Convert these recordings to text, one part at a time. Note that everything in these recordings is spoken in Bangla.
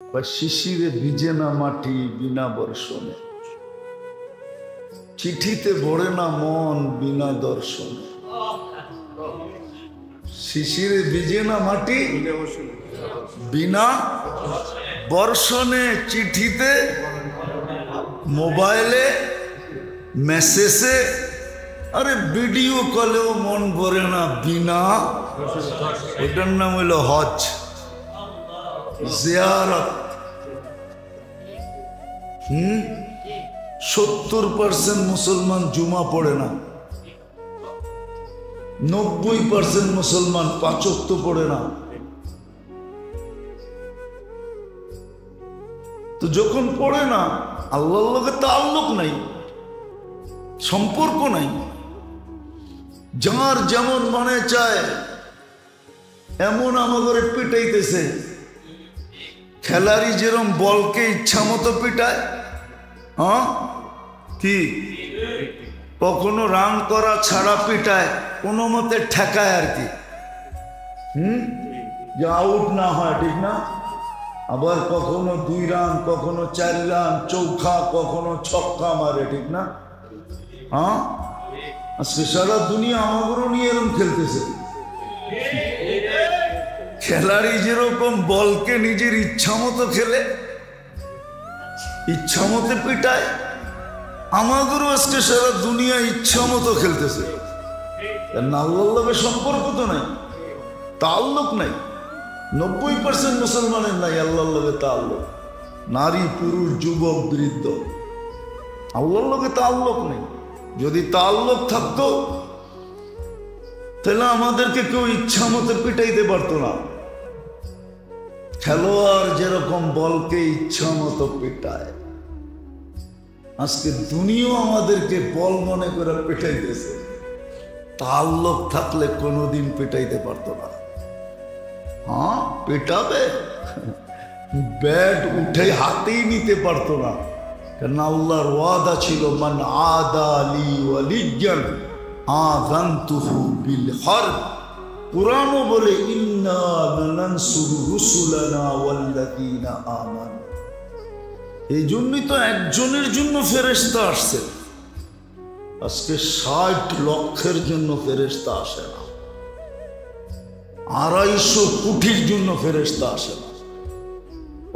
শিশিরে ভিজে না মাটি বিনা বর্ষণে, চিঠিতে ভরে না মন বিনা দর্শনে। শিশিরে ভিজে না মাটি বিনা বর্ষণে, চিঠিতে মোবাইলে মেসেজে, আরে ভিডিও কলেও মন ভরে না বিনা। ওটার নাম হইল হজ, জিয়ারত। 70% মুসলমান জুমা পড়ে না, 90% মুসলমান 5 ওয়াক্ত পড়ে না। তো যখন পড়ে না, আল্লাহর লগে তাআল্লুক নাই, সম্পর্ক নাই। যার যেমন মনে চায় এমন আমাদের পিটাইতেছে। খেলারি যেরকম বলকে ইচ্ছা মতো পিটায়, হ্যাঁ কি কখনো রান করা ছাড়া পিটায়, কোনো মতে ঠেকায় আর কি, যে আউট না হয়, ঠিক না? আবার কখনো 2 রান, কখনো 4 রান, চৌখা, কখনো ছক্কা মারে, ঠিক না? হ্যাঁ, আজকে সারা দুনিয়া আমাদেরও নিয়ে এরকম খেলতেছে। খেলাড়ি যেরকম বলকে নিজের ইচ্ছা মতো খেলে, ইচ্ছা মতো পিটায়, আমাদেরও আজকে সারা দুনিয়া ইচ্ছা মতো খেলতেছে। আল্লাহর লগে সম্পর্ক তো নাই, তাআল্লুক নাই। 90% মুসলমানের নাই আল্লাহর লগে তাআল্লুক। নারী, পুরুষ, যুবক, বৃদ্ধ, আল্লাহর লগে তাআল্লুক নেই। যদি তাআল্লুক থাকতো তাহলে আমাদেরকে কেউ ইচ্ছা মতো পিটাইতে পারতো না। খেলোয়াড় যেরকম বলকে ইচ্ছা মতো পিটায়, আজকে দুনিয়া আমাদেরকে বল মনে করে পিটাইতেছে। তাআল্লুক থাকলে কোনোদিন পিটাইতে পারতো না। হ্যাঁ, পিটাবে, ব্যাট উঠে হাতেই নিতে পারতো না। কারণ আল্লাহর ওয়াদা ছিল, মান আদা লি ওয়ালিয়ান আযানতুহু বিল হারব। কুরআনও বলে, ইন্না লানানসুরু রুসুলানা ওয়াল্লাযীনা আমানু। এই জন্যই তো একজনের জন্য ফেরেশতা আসছে, আজকে 60 লক্ষের জন্য ফেরেশতা আসে না, 250 কোটির জন্য ফেরেশতা আসে না।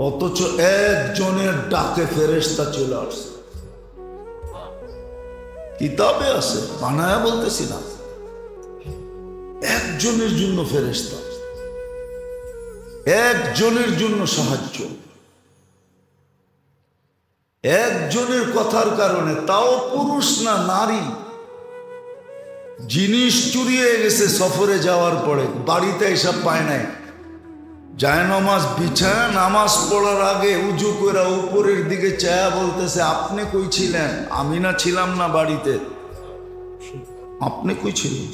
অথচ একজনের ডাকে ফেরেশতা চলে আসছে। কিতাবে আছে, বানায়া বলতেছি না। একজনের জন্য ফেরেশতা, একজনের জন্য সাহায্য, একজনের কথার কারণে, তাও পুরুষ না নারী। জিনিস চুরি হয়ে গেছে সফরে যাওয়ার পরে, বাড়িতে এসব পায় নাই, যায় নামাজ বিছায়, নামাজ পড়ার আগে উজু করে উপরের দিকে চায়া বলতেছে, আপনি কই ছিলেন? আমি না ছিলাম না বাড়িতে। আপনি কই ছিলেন?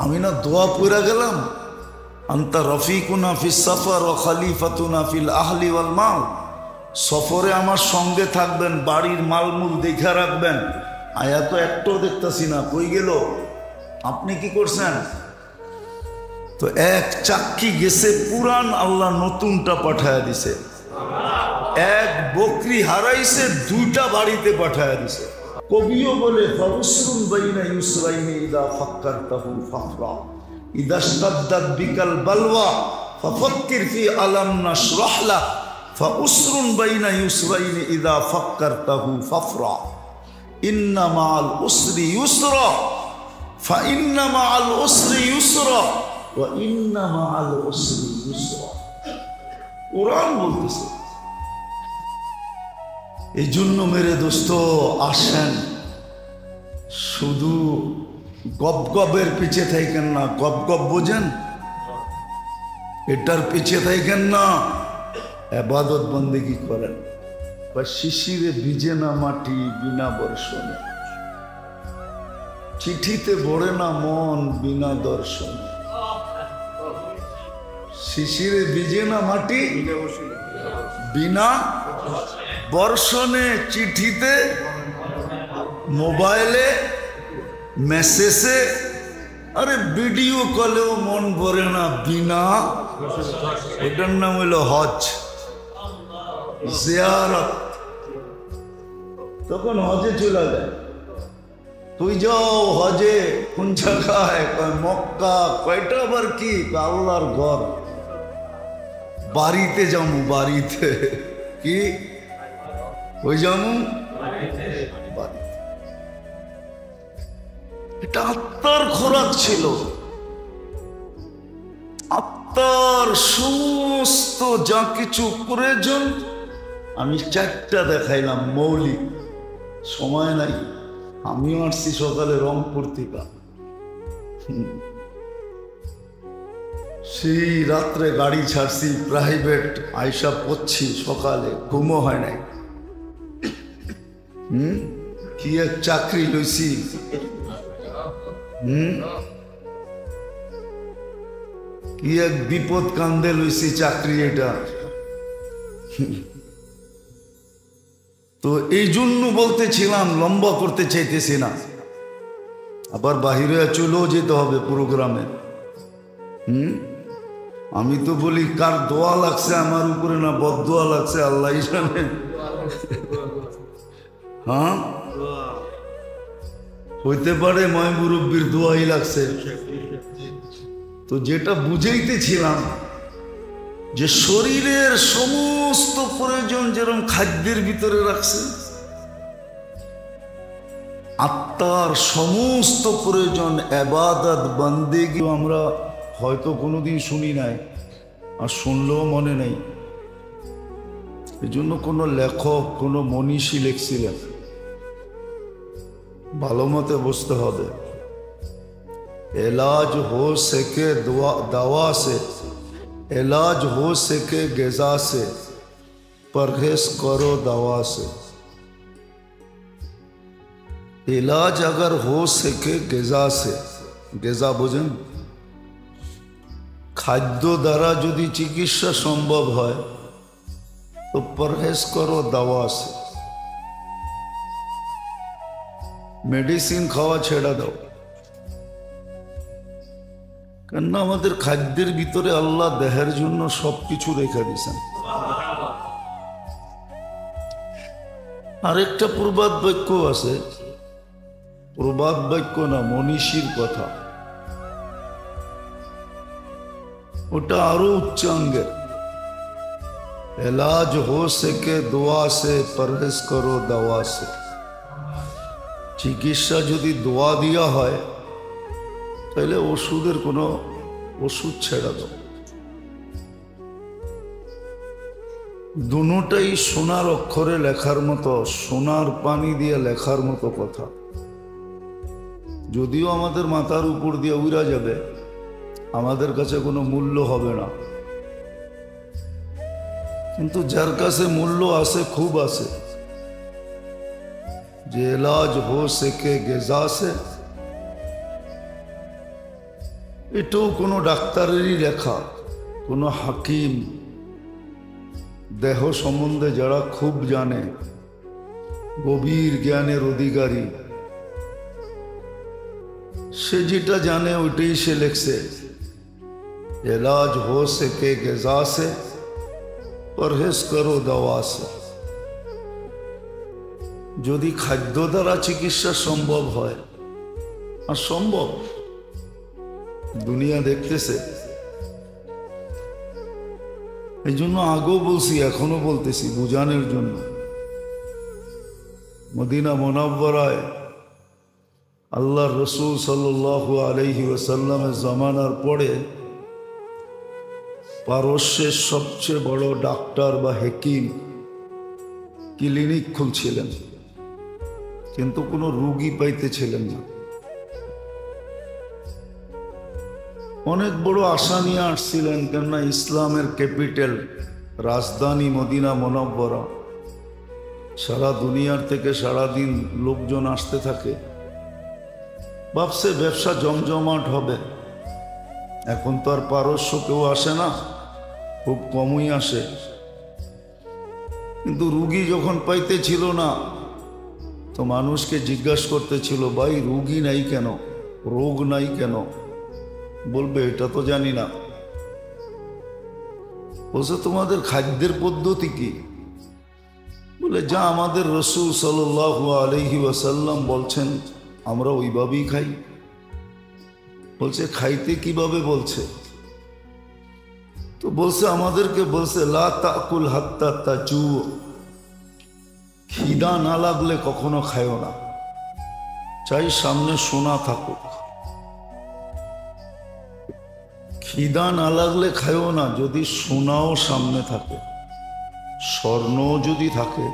আমি না দোয়া পড়ে গেলাম, আনতা রফিকুনা ফিস সফর ওয়া খলিফাতুনা ফিল আহলি ওয়াল মাল। সফরে আমার সঙ্গে থাকবেন, বাড়ির মালমূল দেখা রাখবেন। আয়া তো একটাও দেখতেছি না, কই গেল? আপনি কি করছেন? তো এক চাক্কি গেছে পুরান, আল্লাহ নতুনটা পাঠায়া দিছে। এক বকরি হারাইছে, 2টা বাড়িতে পাঠায়া দিছে। কবিও বলে, ফাউসরুন বাইনা ইউসরাইনি ইদা ফাক্কারতাহু ফাফরা, ইদা ইশতাদ্দাত বিকাল বালওয়া ফাফাক্কির ফি আলাম নাশরাহ লাক, ফাউসরুন বাইনা ইউসরাইনি ইদা ফাক্কারতাহু ফাফরা, ইন্না মাআল উসরি ইউসরা, ফা ইন্না মাআল উসরি ইউসরা ওয়া ইন্না মাআল উসরি ইউসরা। কুরআন বলতেছে। এই জন্য মেরে দোস্ত, আসেন, শুধু গপ গপের পিছে থাকেন না। গপ গপ বোঝেন? এটার পিছে থাকেন না, ইবাদত বন্দেগী করেন। বা শিশিরে ভিজে না মাটি বিনা বর্ষণে, চিঠিতে ভরে না মন বিনা দর্শনে। শিশিরে ভিজে না মাটি বিনা বর্ষণে, চিঠিতে মোবাইলে মেসেজে, আরে ভিডিও কলেও মন ভরে না বিনা। ওটার নাম হইল হজ। জিয়ারত। তখন হজে চলে যায়। তুই যাও হজে কোন জায়গায়? মক্কা। কয়টা আবার কি? আল্লাহর ঘর। বাড়িতে যাবো, বাড়িতে। কি ওই যাবো? এটা আত্মার খোরাক ছিল। আত্মার সমস্ত যা কিছু প্রয়োজন আমি চারটা দেখাইলাম মৌলিক। সময় নাই, আমিও আসছি সকালে রংপুর থেকে। সেই রাত্রে গাড়ি ছাড়ছি প্রাইভেট, আইসা পড়ছি সকালে, ঘুমও হয় নাই। কি এক চাকরি লইছি। কি এক বিপদ কান্দে লইছি চাকরি এটা। তো এই জন্য বলতেছিলাম, লম্বা করতে চাইতেছি না। আবার বাহিরে চলেও যেতে হবে প্রোগ্রামে। আমি তো বলি কার দোয়া লাগছে আমার উপরে, না বদদোয়া লাগছে আল্লাহ জানে। হ্যাঁ, হইতে পারে ময় মুরব্বীর দোয়াই লাগছে। তো যেটা বুঝাইতেছিলাম যে শরীরের সমস্ত প্রয়োজন যেরকম খাদ্যের ভিতরে রাখছে, আত্মার সমস্ত প্রয়োজন ইবাদত বন্দেগী আমরা হয়তো কোনোদিন শুনি নাই, আর শুনলেও মনে নেই। এই জন্য কোনো লেখক, কোনো মনীষী লিখছিলেন, ভালো মতে বুঝতে হবে। इलाज हो सके दवा से, इलाज हो सके ग़िज़ा से, परहेज करो दवा से। इलाज अगर हो सके ग़िज़ा से, ग़िज़ा बुझें? खाद्य द्वारा यदि चिकित्सा सम्भव है तो परहेज करो दवा से। मेडिसिन खावा छेड़ा दो। কেননা আমাদের খাদ্যের ভিতরে আল্লাহ দেহের জন্য সবকিছু রেখে দিয়েছেন। আরেকটা প্রবাদ বাক্য আছে, প্রবাদ বাক্য না, মনীষীর কথা, ওটা আরো উচ্চাঙ্গের। इलाज हो सके दुआ से, परहेज करो दवा से। চিকিৎসা যদি দোয়া দিয়া হয় তাহলে ওষুধের কোনো ওষুধ ছেড়ে দাও। দুটোটাই সোনার অক্ষরে লেখার মতো, সোনার পানি দিয়ে লেখার মতো কথা। যদিও আমাদের মাথার উপর দিয়ে উড়া যাবে, আমাদের কাছে কোনো মূল্য হবে না, কিন্তু যার কাছে মূল্য আছে, খুব আছে, যে ইলাজ হো সকে ग़िज़ा से, এটাও কোনো ডাক্তারেরই লেখা। কোনো হাকিম, দেহ সম্বন্ধে যারা খুব জানে, গভীর জ্ঞানের অধিকারী, সে যেটা জানে ওইটাই সে লেখছে। इलाज हो सके ग़िज़ा से, परहेज करो दवा से। যদি খাদ্য দ্বারা চিকিৎসা সম্ভব হয়, আর সম্ভব, দুনিয়া দেখতেছে। এই জন্য আগেও বলছি, এখনো বলতেছি বুঝানোর জন্য। মদিনা মুনাওয়ারায় আল্লাহর রসুল সাল্লাল্লাহু আলাইহি ওয়াসাল্লামের জামানার পরে পারস্যের সবচেয়ে বড় ডাক্তার বা হাকিম ক্লিনিক খুলছিলেন, কিন্তু কোনো রোগী পাইতেছিলেন না। অনেক বড় আশা নিয়ে আসছিলেন, কেননা ইসলামের ক্যাপিটাল, রাজধানী মদিনা মুনাওয়ারা। সারা দুনিয়ার থেকে সারাদিন লোকজন আসতে থাকে। ভাবছে ব্যবসা জমজমাট হবে। এখন তো আর পারস্য কেউ আসে না, খুব কমই আসে। কিন্তু রুগী যখন পাইতেছিল না, তো মানুষকে জিজ্ঞাসা করতেছিল, ভাই রুগী নাই কেন, রোগ নাই কেন? বলবে এটা তো জানি না। বলছে তোমাদের খাদ্যের পদ্ধতি কি? বলে যা আমাদের রসূল সাল্লাল্লাহু আলাইহি ওয়াসাল্লাম বলছেন আমরা ওইভাবেই খাই। বলছে খাইতে কিভাবে বলছে? তো বলছে আমাদেরকে বলছে লা তাকুল হাত্তা তাজু, খিদা না লাগলে কখনো খায়ও না, চাই সামনে সোনা থাকুক। খিদা না লাগলে খায়ও না যদি সোনাও সামনে থাকে, স্বর্ণ যদি থাকে।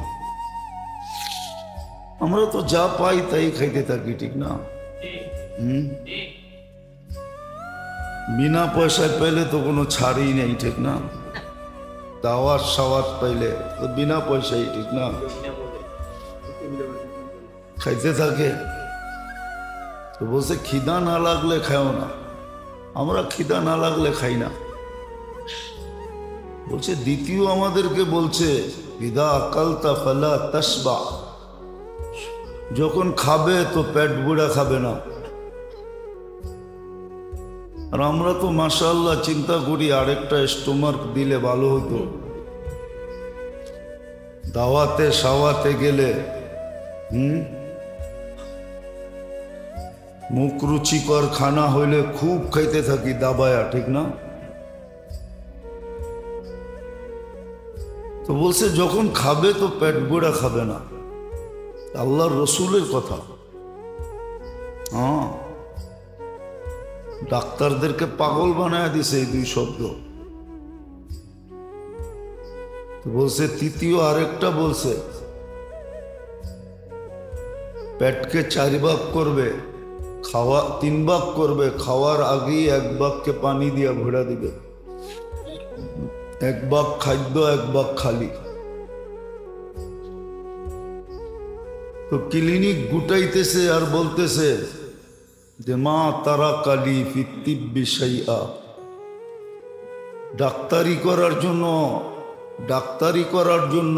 আমরা তো যা পাই তাই খাইতে থাকি, ঠিক না? বিনা পয়সায় পেলে তো কোনো ছাড়ই নেই, ঠিক না? দাওয়াত সাওয়াত পাইলে তো বিনা পয়সাই, ঠিক না? খাইতে থাকে। তো বলছে খিদা না লাগলে খাও না। আমরা খিদা না লাগলে খাই না। বলছে দ্বিতীয় আমাদেরকে বলছে ইদা আকালতা ফালা তাসবা, যখন খাবে তো পেট বুড়া খাবে না। আর আমরা তো মাশাআল্লাহ চিন্তা করি আরেকটা স্টোমাক দিলে ভালো হতো। দাওয়াতে সাওয়াতে গেলে মুখ রুচিকর খানা হইলে খুব খাইতে থাকি দাবায়া, ঠিক না? তো বলছে যখন খাবে তো পেট বুড়া খাবে না। আল্লাহর রসুলের কথা। হ্যাঁ, ডাক্তারদেরকে পাগল বানায় দিছে এই দুই শব্দ। বলছে তৃতীয় আরেকটা বলছে পেটকে 4 ভাগ করবে, খাওয়া 3 ভাগ করবে, খাওয়ার আগেই 1 ভাগকে পানি দিয়ে ভরা দিবে, 1 ভাগ খাদ্য 1 ভাগ খালি। তো ক্লিনিক গুটাইতেছে আর বলতেছে যে মা তারা কালি ফিত্তিব্বি শাইআ, ডাক্তারি করার জন্য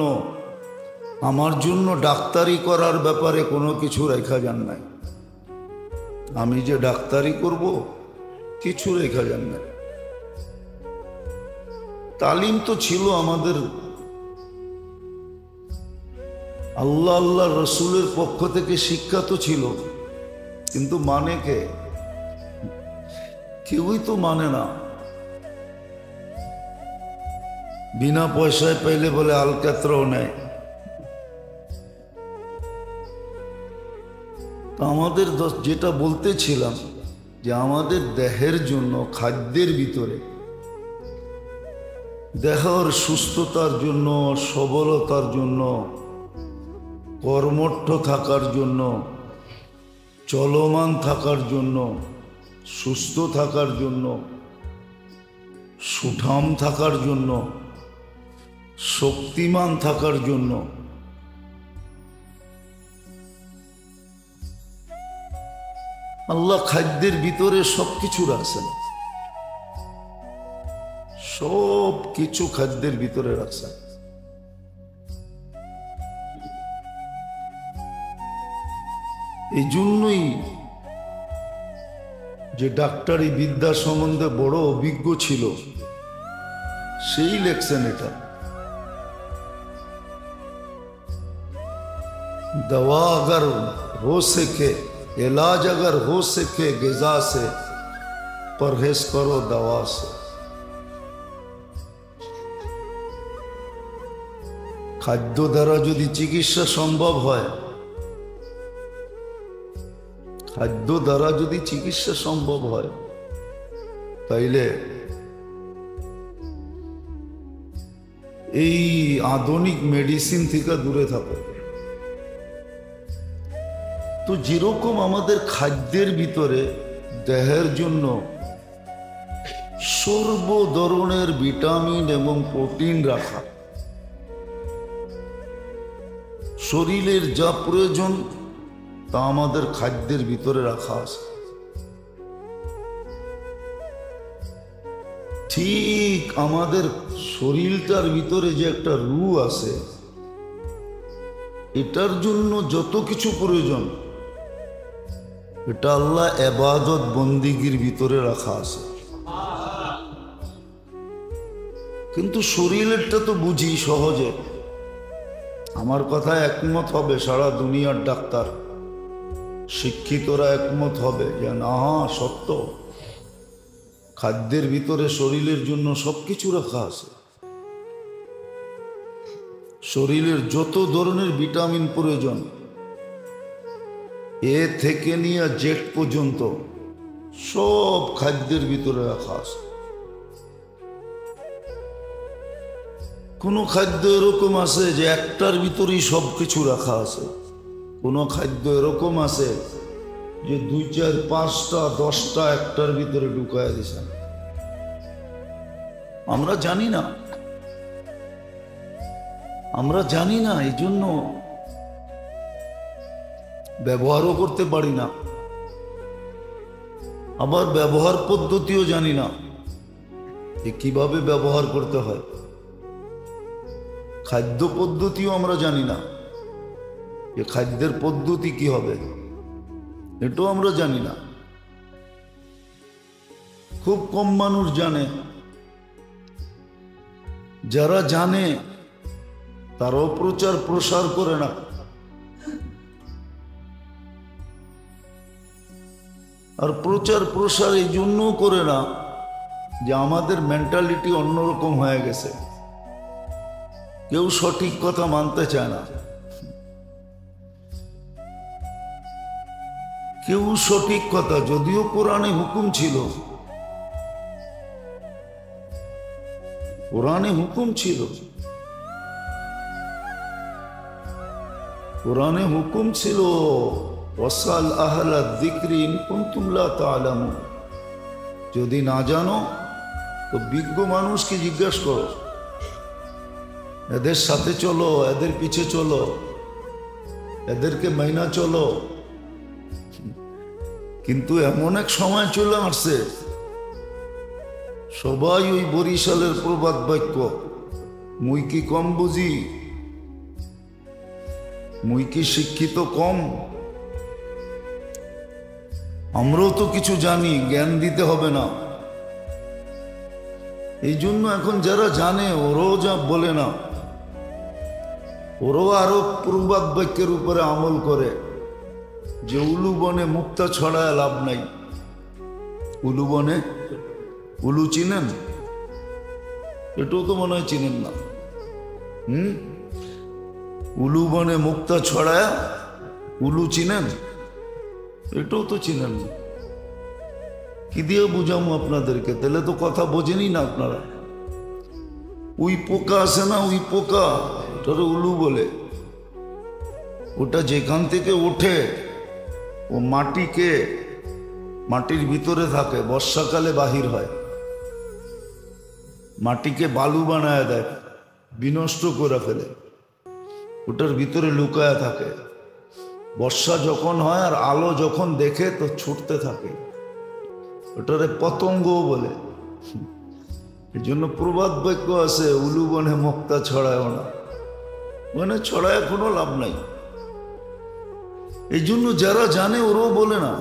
আমার জন্য ডাক্তারি করার ব্যাপারে কোনো কিছু রেখা যান নাই। আমি যে ডাক্তারি করব কিছু রেখা যান নাই। তালিম তো ছিল আমাদের আল্লাহ আল্লাহ রসুলের পক্ষ থেকে, শিক্ষা তো ছিল, কিন্তু মানে কে? কেউই তো মানে না। বিনা পয়সায় পাইলে বলে আলকাতরাও নেয়। আমাদের যেটা বলতেছিলাম যে আমাদের দেহের জন্য খাদ্যের ভিতরে দেহের সুস্থতার জন্য, সবলতার জন্য, কর্মঠ থাকার জন্য, চলমান থাকার জন্য, সুস্থ থাকার জন্য, সুঠাম থাকার জন্য, শক্তিমান থাকার জন্য আল্লাহ খাদ্যের ভিতরে সবকিছু রাখছেন। সব কিছু খাদ্যের ভিতরে রাখছেন। এই জন্যই যে ডাক্তারি বিদ্যা সম্বন্ধে বড় অভিজ্ঞ ছিল সেই লেখছেন এটা। दवा अगर हो सके, इलाज अगर हो सके ग़िज़ा से, परहेज करो दवा से। খাদ্য দ্বারা যদি চিকিৎসা সম্ভব হয়, খাদ্য দ্বারা যদি চিকিৎসা সম্ভব হয়, তাইলে এই আধুনিক মেডিসিন থেকে দূরে থাকো। তো যেরকম আমাদের খাদ্যের ভিতরে দেহের জন্য সর্ব ধরনের ভিটামিন এবং প্রোটিন রাখা, শরীরের যা প্রয়োজন তা আমাদের খাদ্যের ভিতরে রাখা আছে। ঠিক আমাদের শরীরটার ভিতরে যে একটা রূহ আছে, এটার জন্য যত কিছু প্রয়োজন এটা আল্লাহ ইবাদত বন্দিগির ভিতরে রাখা আছে। কিন্তু শরীরেরটা তো বুঝি সহজে, আমার কথায় একমত হবে সারা দুনিয়ার ডাক্তার, শিক্ষিতরা একমত হবে যে না সত্য, খাদ্যের ভিতরে শরীরের জন্য সবকিছু রাখা আছে। শরীরের যত ধরনের ভিটামিন প্রয়োজন, এ থেকে নিয়ে জেট পর্যন্ত সব খাদ্যের ভিতরে রাখা আছে। কোনো খাদ্য এরকম আছে যে একটার ভিতরেই সব কিছু রাখা আছে, কোনো খাদ্য এরকম আছে যে 2, 4, 5টা 10টা একটার ভিতরে ঢুকায় দিয়েছেন। আমরা জানি না, আমরা জানি না, এই জন্য ব্যবহারও করতে পারি না, আবার ব্যবহার পদ্ধতিও জানি না যে কিভাবে ব্যবহার করতে হয়। খাদ্য পদ্ধতিও আমরা জানি না যে খাদ্যের পদ্ধতি কি হবে, এটাও আমরা জানি না। খুব কম মানুষ জানে, যারা জানে তারাও প্রচার প্রসার করে না। আর প্রচার প্রসার এই জন্য করে না যে আমাদের মেন্টালিটি অন্যরকম হয়ে গেছে, কেউ সঠিক কথা মানতে চায় না, কেউ সঠিক কথা, যদিও কোরআনে হুকুম ছিল, কোরআনে হুকুম ছিল, কোরআনে হুকুম ছিল ওয়াসাল আহলা যিকরি ইন কুনতুম লা তা'লামুন, যদি না জানো তো বিজ্ঞ মানুষকে জিজ্ঞাসা করো, এদের সাথে চলো, এদের পিছে চলো, এদেরকে মাইনা চলো। কিন্তু এমন এক সময় চলে আসছে সবাই ওই বরিশালের প্রবাদ বাক্য, মুই কি কম বুঝি, মুই কি শিক্ষিত কম, আমরাও তো কিছু জানি, জ্ঞান দিতে হবে না। এই জন্য এখন যারা জানে ওরাও যা বলে না, ওরাও আরো প্রবাদ বাক্যের উপরে আমল করে যে উলু বনে মুক্তা ছড়ায় লাভ নাই। উলু বনে, উলু চিনেন? এটাও তো মনে হয় চিনেন না। উলু বনে মুক্তা ছড়ায়, উলু চিনেন? এটাও তো চিনেন না। কি দিয়ে বুঝাবো আপনাদেরকে? তাহলে তো কথা বোঝেনি না আপনারা। উই পোকা আছে না, উই পোকা, ওটারে উলু বলে। ওটা যেখান থেকে ওঠে ও মাটির ভিতরে থাকে, বর্ষাকালে বাহির হয়, মাটিকে বালু বানায় দেয়, বিনষ্ট করে ফেলে, ওটার ভিতরে লুকায় থাকে। বর্ষা যখন হয় আর আলো যখন দেখে তো ছুটতে থাকে, ওটারে পতঙ্গও বলে। এই জন্য প্রবাদ বাক্য আছে, উলু বনে মুক্তা ছড়ায় না, মানে ছড়ায় কোনো লাভ নাই। এই জন্য যারা জানে ওরাও বলে না,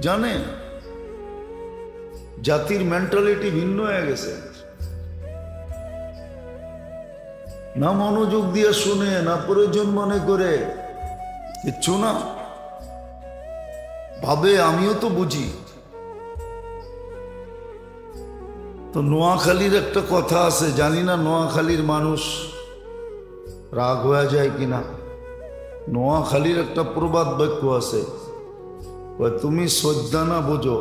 জানে জাতির মেন্টালিটি ভিন্ন হয়ে গেছে। না মনোযোগ দিয়ে শুনে, না প্রয়োজন মনে করে, কিচ্ছু না, ভাবে আমিও তো বুঝি। তো নোয়াখালীর একটা কথা আছে, জানি না নোয়াখালীর মানুষ রাগ হয়ে যায় কিনা। নোয়াখালীর একটা প্রবাদ বাক্য আছে, তুমি সদ্যানা বোঝো।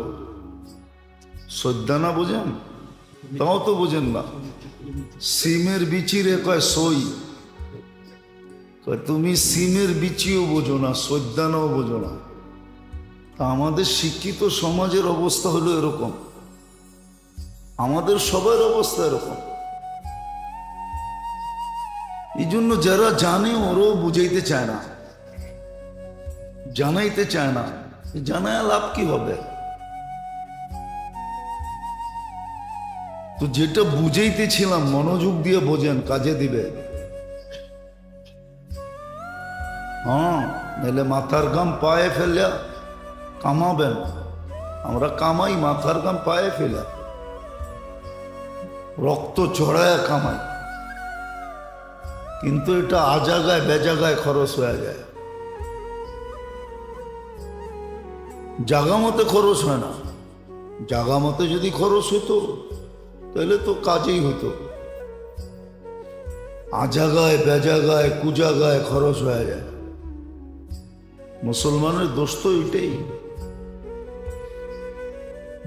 সদ্যানা বোঝেন? তাও তো বোঝেন না। সিমের বিচিরে কয় সই, তুমি সিমের বিচিও বোঝো না, সদ্যানাও বোঝো না। তা আমাদের শিক্ষিত সমাজের অবস্থা হলো এরকম, আমাদের সবার অবস্থা এরকম। এই জন্য যারা জানে ওরাও বুঝাইতে চায় না, জানাইতে চায় না। জানায় লাভ কি হবে? তো যেটা বুঝাইতেছিলাম মনোযোগ দিয়ে বোঝেন, কাজে দিবে। হ্যাঁ, নাহলে মাথার ঘাম পায়ে ফেলে কামাবেন। আমরা কামাই মাথার ঘাম পায়ে ফেলে, রক্ত চড়ায় কামাই, কিন্তু এটা আজাগায় বেজাগায় খরচ হয়ে যায়, জাগা মতে খরচ হয় না। জাগা মতে যদি খরচ হতো তাহলে তো কাজেই হতো, আজাগায় বেজাগায় কুজাগায় খরচ হয়ে যায়। মুসলমানের দোষ তো এটাই।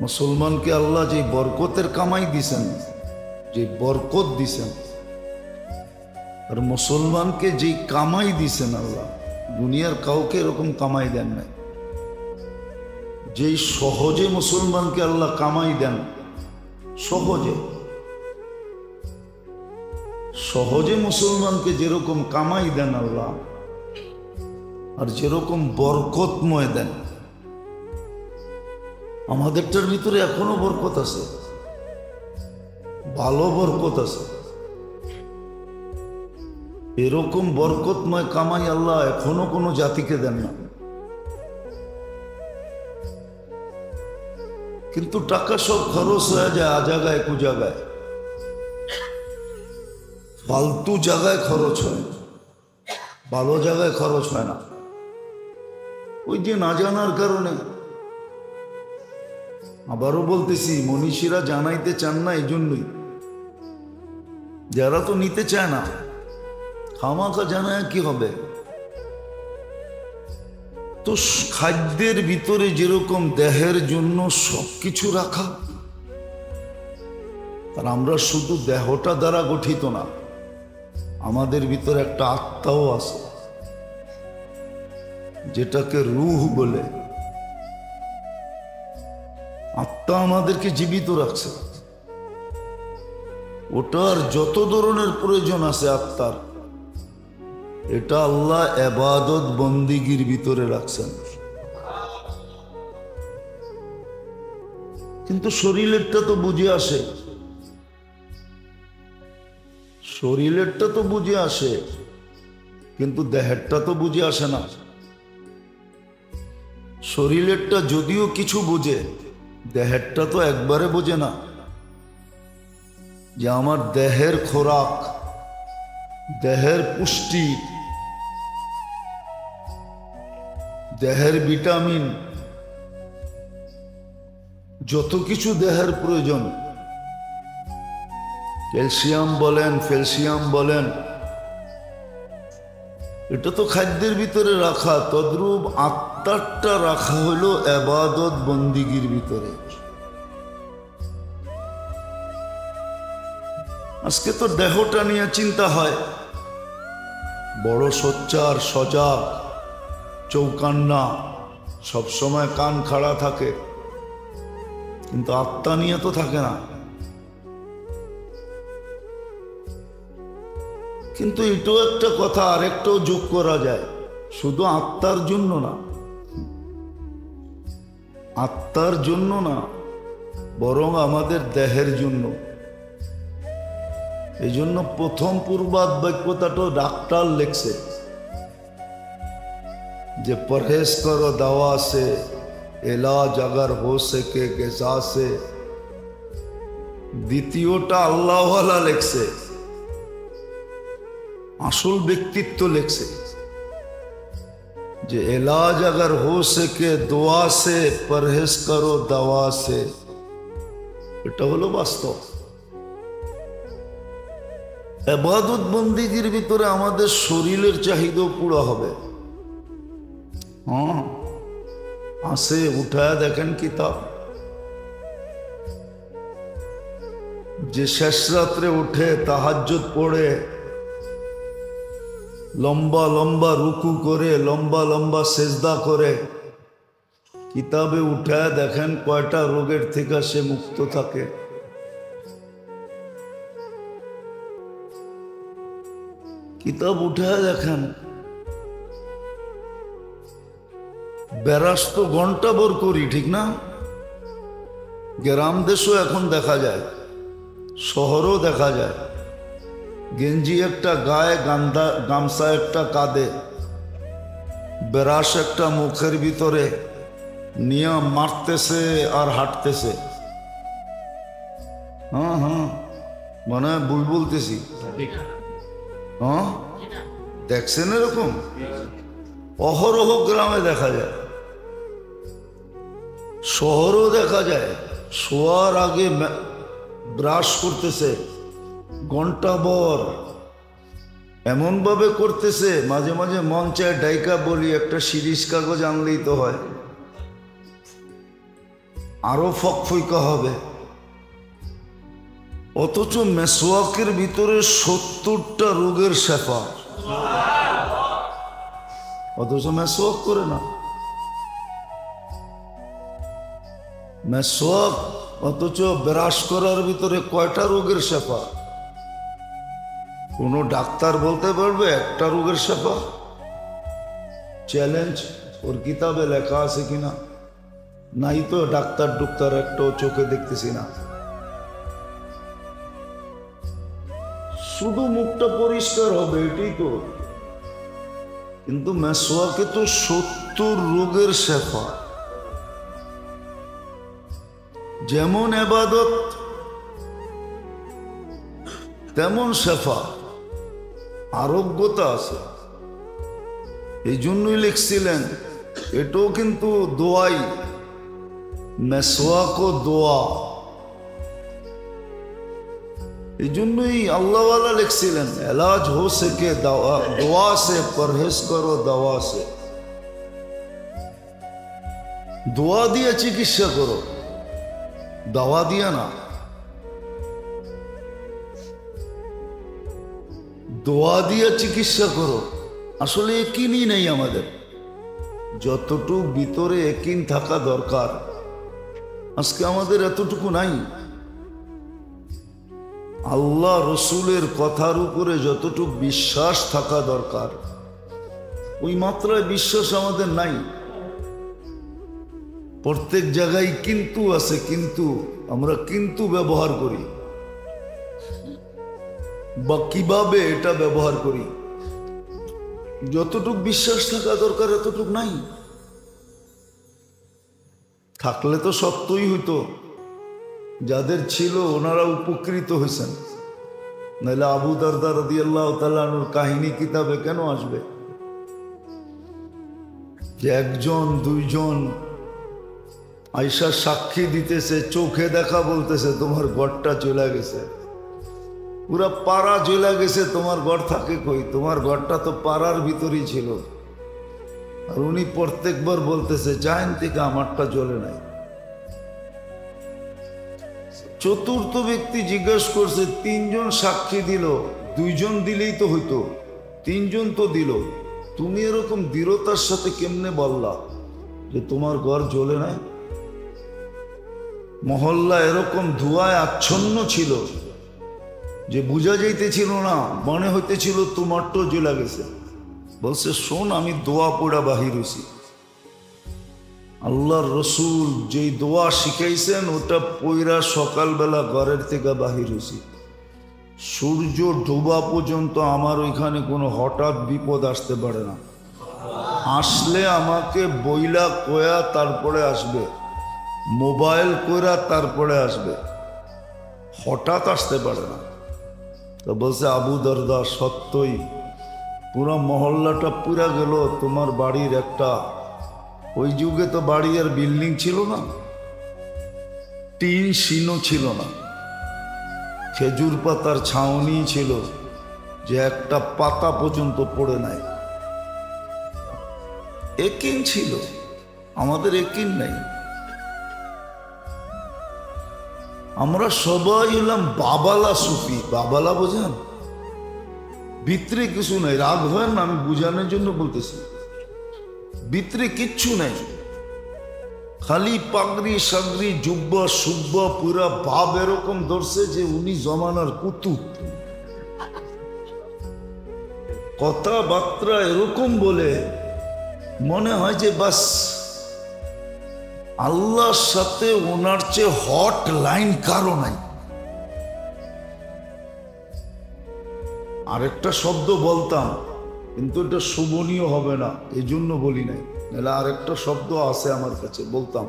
মুসলমানকে আল্লাহ যে বরকতের কামাই দিছেন, যে বরকত দিছেন, আর মুসলমানকে যে কামাই দিছেন আল্লাহ, দুনিয়ার কাউকে এরকম কামাই দেন নাই। যেই সহজে মুসলমানকে আল্লাহ কামাই দেন, সহজে সহজে মুসলমানকে যেরকম কামাই দেন আল্লাহ, আর যেরকম বরকতময় দেন, আমাদেরটার ভিতরে এখনো বরকত আছে, ভালো বরকত আছে। এরকম বরকতময় কামাই আল্লাহ এখনো কোনো জাতিকে দেন না। কিন্তু টাকা সব খরচ হয়ে যায় আজাগায় কুজাগায়, ফালতু জায়গায় খরচ হয়, ভালো জায়গায় খরচ হয় না। ওই যে না জানার কারণে। আবারও বলতেছি, মনীষীরা জানাইতে চান না, এই জন্যই। যারা তো নিতে চায় না, খামাখা জানায় কি হবে? তো খাদ্যের ভিতরে যেরকম দেহের জন্য সবকিছু রাখা, আর আমরা শুধু দেহটা দ্বারা গঠিত না, আমাদের ভিতরে একটা আত্মাও আছে, যেটাকে রূহ বলে। আত্মা আমাদেরকে জীবিত রাখছে। ওটার যত ধরনের প্রয়োজন আছে আত্মার, এটা আল্লাহ ইবাদত বন্দিগির ভিতরে রাখছেন। কিন্তু শরীরেরটা তো বুঝে আসে, শরীরেরটা তো বুঝে আসে, কিন্তু দেহেরটা তো বুঝে আসে না। শরীরেরটা যদিও কিছু বোঝে, দেহেরটা তো একবারে বোঝে না। যে আমার দেহের খোরাক, দেহের পুষ্টি, দেহের ভিটামিন, যত কিছু দেহের প্রয়োজন, ক্যালসিয়াম বলেন, ক্যালসিয়াম বলেন, এটা তো খাদ্যের ভিতরে রাখা। তদ্রূপ আত্মারটা রাখা হলো ইবাদত বন্দিগির ভিতরে। আজকে তো দেহটা নিয়ে চিন্তা হয়, বড় সোচ্চার, সজাগ, চৌকান্না, সবসময় কান খাড়া থাকে, কিন্তু আত্মা নিয়ে তো থাকে না। কিন্তু এটাও একটা কথা, আরেকটাও যোগ করা যায়, শুধু আত্মার জন্য না, আত্মার জন্য না, বরং আমাদের দেহের জন্য। এই জন্য প্রথম পূর্বাদ বাক্যটাটা ডাক্তার লেখছে যে পরহেজ করো দাওয়া সে, এলাজ अगर हो सके গিজা সে। দ্বিতীয়টা আল্লাহওয়ালা লেখছে, আসল ব্যক্তিত্ব লেখছে যে এলাজ अगर हो सके দোয়া সে, পরহেজ করো দাওয়া সে। এটা হলো বাস্তব। ইবাদত বন্দিগির ভিতরে আমাদের শরীরের চাহিদা পুরো হবে। হ্যাঁ, আসে উঠায় দেখেন কিতাব, যে শেষ রাত্রে উঠে তাহাজ্জুদ পড়ে, লম্বা লম্বা রুকু করে, লম্বা লম্বা সেজদা করে, কিতাবে উঠায় দেখেন কয়টা রোগের থেকে সে মুক্ত থাকে। কিতাব উঠায় দেখেন। বেরাস তো ঘন্টা ভর করি, ঠিক না? গ্রাম দেশও এখন দেখা যায়, শহরও দেখা যায়। গেঞ্জি একটা গায়ে, গামছা একটা কাঁধে, বেরাস একটা মুখের ভিতরে নিয়ে মারতেছে আর হাঁটতেছে। হ্যাঁ হ্যাঁ, মনে হয় ভুল বলতেছি। হ্যাঁ, দেখছেন এরকম? অহরহ গ্রামে দেখা যায়, শহরও দেখা যায়। শোয়ার আগে ব্রাশ করতেছে ঘন্টাভর, এমন ভাবে করতেছে মাঝে মাঝে মন চায় ডাইকা বলি একটা শিরিষ কাগজ আনলেই তো হয়, আরো ফকফইকা হবে। অথচ মেসওয়াকের ভিতরে 70টা রোগের শেফা, অথচ মেসওয়াক করে না। মেসওয়াক অথচ ব্রাশ করার ভিতরে কয়টা রোগের শেফা? কোন ডাক্তার বলতে পারবে একটা রোগের শেফা? চ্যালেঞ্জ, ওর কিতাবে লেখা আছে কিনা? নাই তো, ডাক্তার ডুক্তার একটাও চোখে দেখতেছি না। শুধু মুখটা পরিষ্কার হবে এটাই তো, কিন্তু মেসওয়াকে তো 70 রোগের শেফা। যেমন ইবাদত তেমন শেফা, আরোগ্যতা আছে। এই জন্যই লিখছিলেন এটাও কিন্তু দোয়াই, মেসওয়াকও দোয়া। এই জন্যই আল্লাহওয়ালা লিখছিলেন এলাজ হো সকে দোয়া সে, পরহেজ করো দাওয়া সে। দোয়া দিয়ে চিকিৎসা করো, দাওয়া দিয়া না। দোয়া দিয়ে চিকিৎসা করো। আসলে একিনই নেই আমাদের। যতটুকু ভিতরে একিন থাকা দরকার আজকে আমাদের এতটুকু নাই। আল্লাহ রসুলের কথার উপরে যতটুকু বিশ্বাস থাকা দরকার ওই মাত্রায় বিশ্বাস আমাদের নাই। প্রত্যেক জায়গায় কিন্তু আছে, কিন্তু আমরা কিন্তু ব্যবহার করি, বা কিভাবে এটা ব্যবহার করি, যতটুকু বিশ্বাস থাকা দরকার এতটুকু নাই। থাকলে তো সত্যই হইতো, যাদের ছিল ওনারা উপকৃত হয়েছেন, নাহলে আবু দারদা রাদিয়াল্লাহু তাআলা আনহুর কাহিনী কিতাবে কেন আসবে যে একজন দুইজন আয়েশা সাক্ষী দিতেছে, চোখে দেখা বলতেছে তোমার ঘরটা চলে গেছে, পুরা পাড়া চলে গেছে, তোমার ঘর থাকে কই? তোমার ঘরটা তো পাড়ার ভিতরেই ছিল। আর উনি প্রত্যেকবার বলতেছে জাইন থেকে আমারটা জ্বলে নাই। চতুর্থ ব্যক্তি জিজ্ঞাসা করছে, 3 জন সাক্ষী দিল, 2 জন দিলেই তো হইতো, 3 জন তো দিল, তুমি এরকম দৃঢ়তার সাথে কেমনে বললা যে তোমার ঘর জ্বলে নাই? মহল্লা এরকম ধোঁয়ায় আচ্ছন্ন ছিল যে বোঝা যাইতেছিল না, মনে হইতেছিল তোমারটাও জ্বলে গেছে। বলছে শোন, আমি দোয়া পড়া বাহির হইছি। আল্লাহর রসুল যেই দোয়া শিখাইছেন ওটা পইরা সকালবেলা ঘরের থেকে বাহির হইছি। সূর্য ডোবা পর্যন্ত আমার ওইখানে কোনো হঠাৎ বিপদ আসতে পারে না। আসলে আমাকে বইলা কয়া তারপরে আসবে, মোবাইল কইরা তারপরে আসবে, হঠাৎ আসতে পারে না। তো বলছে আবু দারদা সত্যই পুরো মহল্লাটা পুরা গেল, তোমার বাড়ির একটা, ওই যুগে তো বাড়ি আর বিল্ডিং ছিল না, টিন শিনও ছিল না, খেজুর পাতার ছাউনি ছিল যে একটা পাতা পর্যন্ত পড়ে নাই। একিন ছিল, আমাদের একিন নাই। আমরা সবাই হলাম বাবালা সুফি। বাবালা বোঝেন? ভিতরে কিছু নাই, রাগ হয় না, আমি বুঝানোর জন্য বলতেছি। ভিতরে কিচ্ছু নাই, খালি পাগড়ি সাগড়ি জুব্বা সুব্বা পুরা ভাব এরকম ধরছে যে উনি জমানার কুতুব। কথাবার্তা এরকম বলে মনে হয় যে বাস আল্লাহর সাথে ওনার চেয়ে হট লাইন কারো নাই। আরেকটা শব্দ বলতাম কিন্তু এটা শোভনীয় হবে না, এই জন্য বলি নাই, নাহলে আরেকটা শব্দ আছে আমার কাছে বলতাম।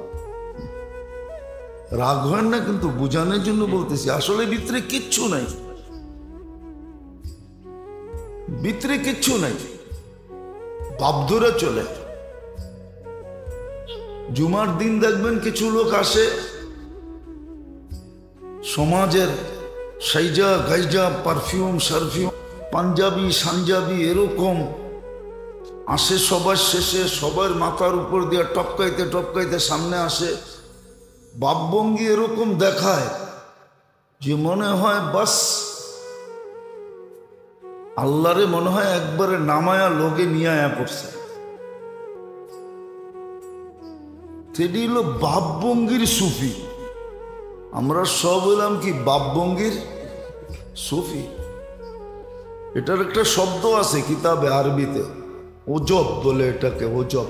রাগ হয় না, কিন্তু বোঝানোর জন্য বলতেছি। আসলে ভিতরে কিচ্ছু নাই, ভিতরে কিচ্ছু নাই, বাপ ধরে চলে। জুমার দিন দেখবেন কিছু লোক আসে সমাজের সাইজা গাইজা পারফিউম সারফিউম পাঞ্জাবি সাঞ্জাবি এরকম আসে, সবার শেষে সবার মাথার উপর দিয়ে টপকাইতে টপকাইতে সামনে আসে, বাপভঙ্গি এরকম দেখায় যে মনে হয় বাস আল্লাহরে মনে হয় একবারে নামায়া লোকে নিয়ে আয়া পড়ছে। সেটি হলো বাপভঙ্গির সুফি। আমরা সব হইলাম কি বাপভঙ্গির সুফি। এটার একটা শব্দ আছে কিতাবে আরবিতে, ওজব বলে এটাকে, ওজব,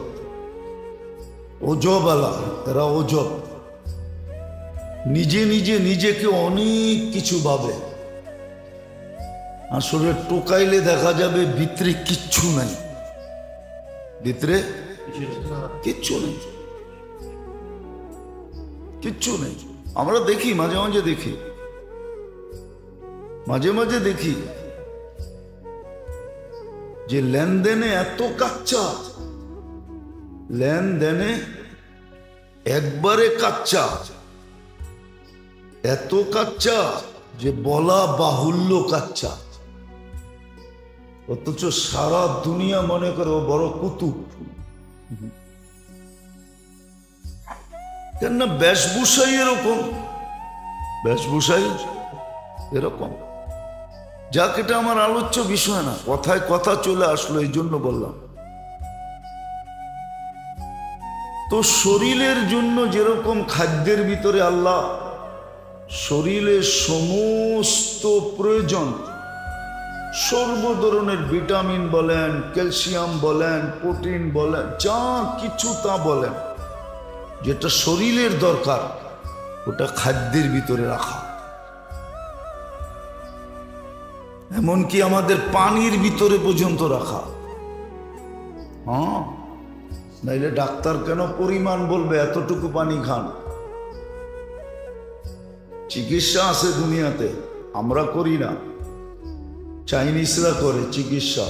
ওজব আলা, এরা ওজব। নিজে নিজে নিজেকে অনেক কিছু ভাবে, আসলে টোকাইলে দেখা যাবে ভিতরে কিচ্ছু নাই, ভিতরে কিচ্ছু নেই, কিচ্ছু নেই। আমরা দেখি মাঝে মাঝে দেখি, মাঝে মাঝে দেখি যে লেনদেনে এত কাচ্চা, লেনদেনে একবারে কাচ্চা, এত কাচ্চা যে বলা বাহুল্য কাচ্চা, অথচ সারা দুনিয়া মনে করে ও বড় কুতুব। কেন বেশভূষাই এরকম, বেশভূষাই এরকম। যাক, এটা আমার আলোচ্য বিষয় না, কথায় কথা চলে আসলো এই জন্য বললাম। তো শরীরের জন্য যেরকম খাদ্যের ভিতরে আল্লাহ শরীরের সমস্ত প্রয়োজন, সর্ব ধরনের ভিটামিন বলেন, ক্যালসিয়াম বলেন, প্রোটিন বলেন, যা কিছু তা বলেন, যেটা শরীরের দরকার ওটা খাদ্যের ভিতরে রাখা। এমনকি আমাদের পানির ভিতরে পর্যন্ত রাখা। হ্যাঁ, নাইলে ডাক্তার কেন পরিমাণ বলবে এতটুকু পানি খান? চিকিৎসা আছে দুনিয়াতে, আমরা করি না, চাইনিজরা করে চিকিৎসা।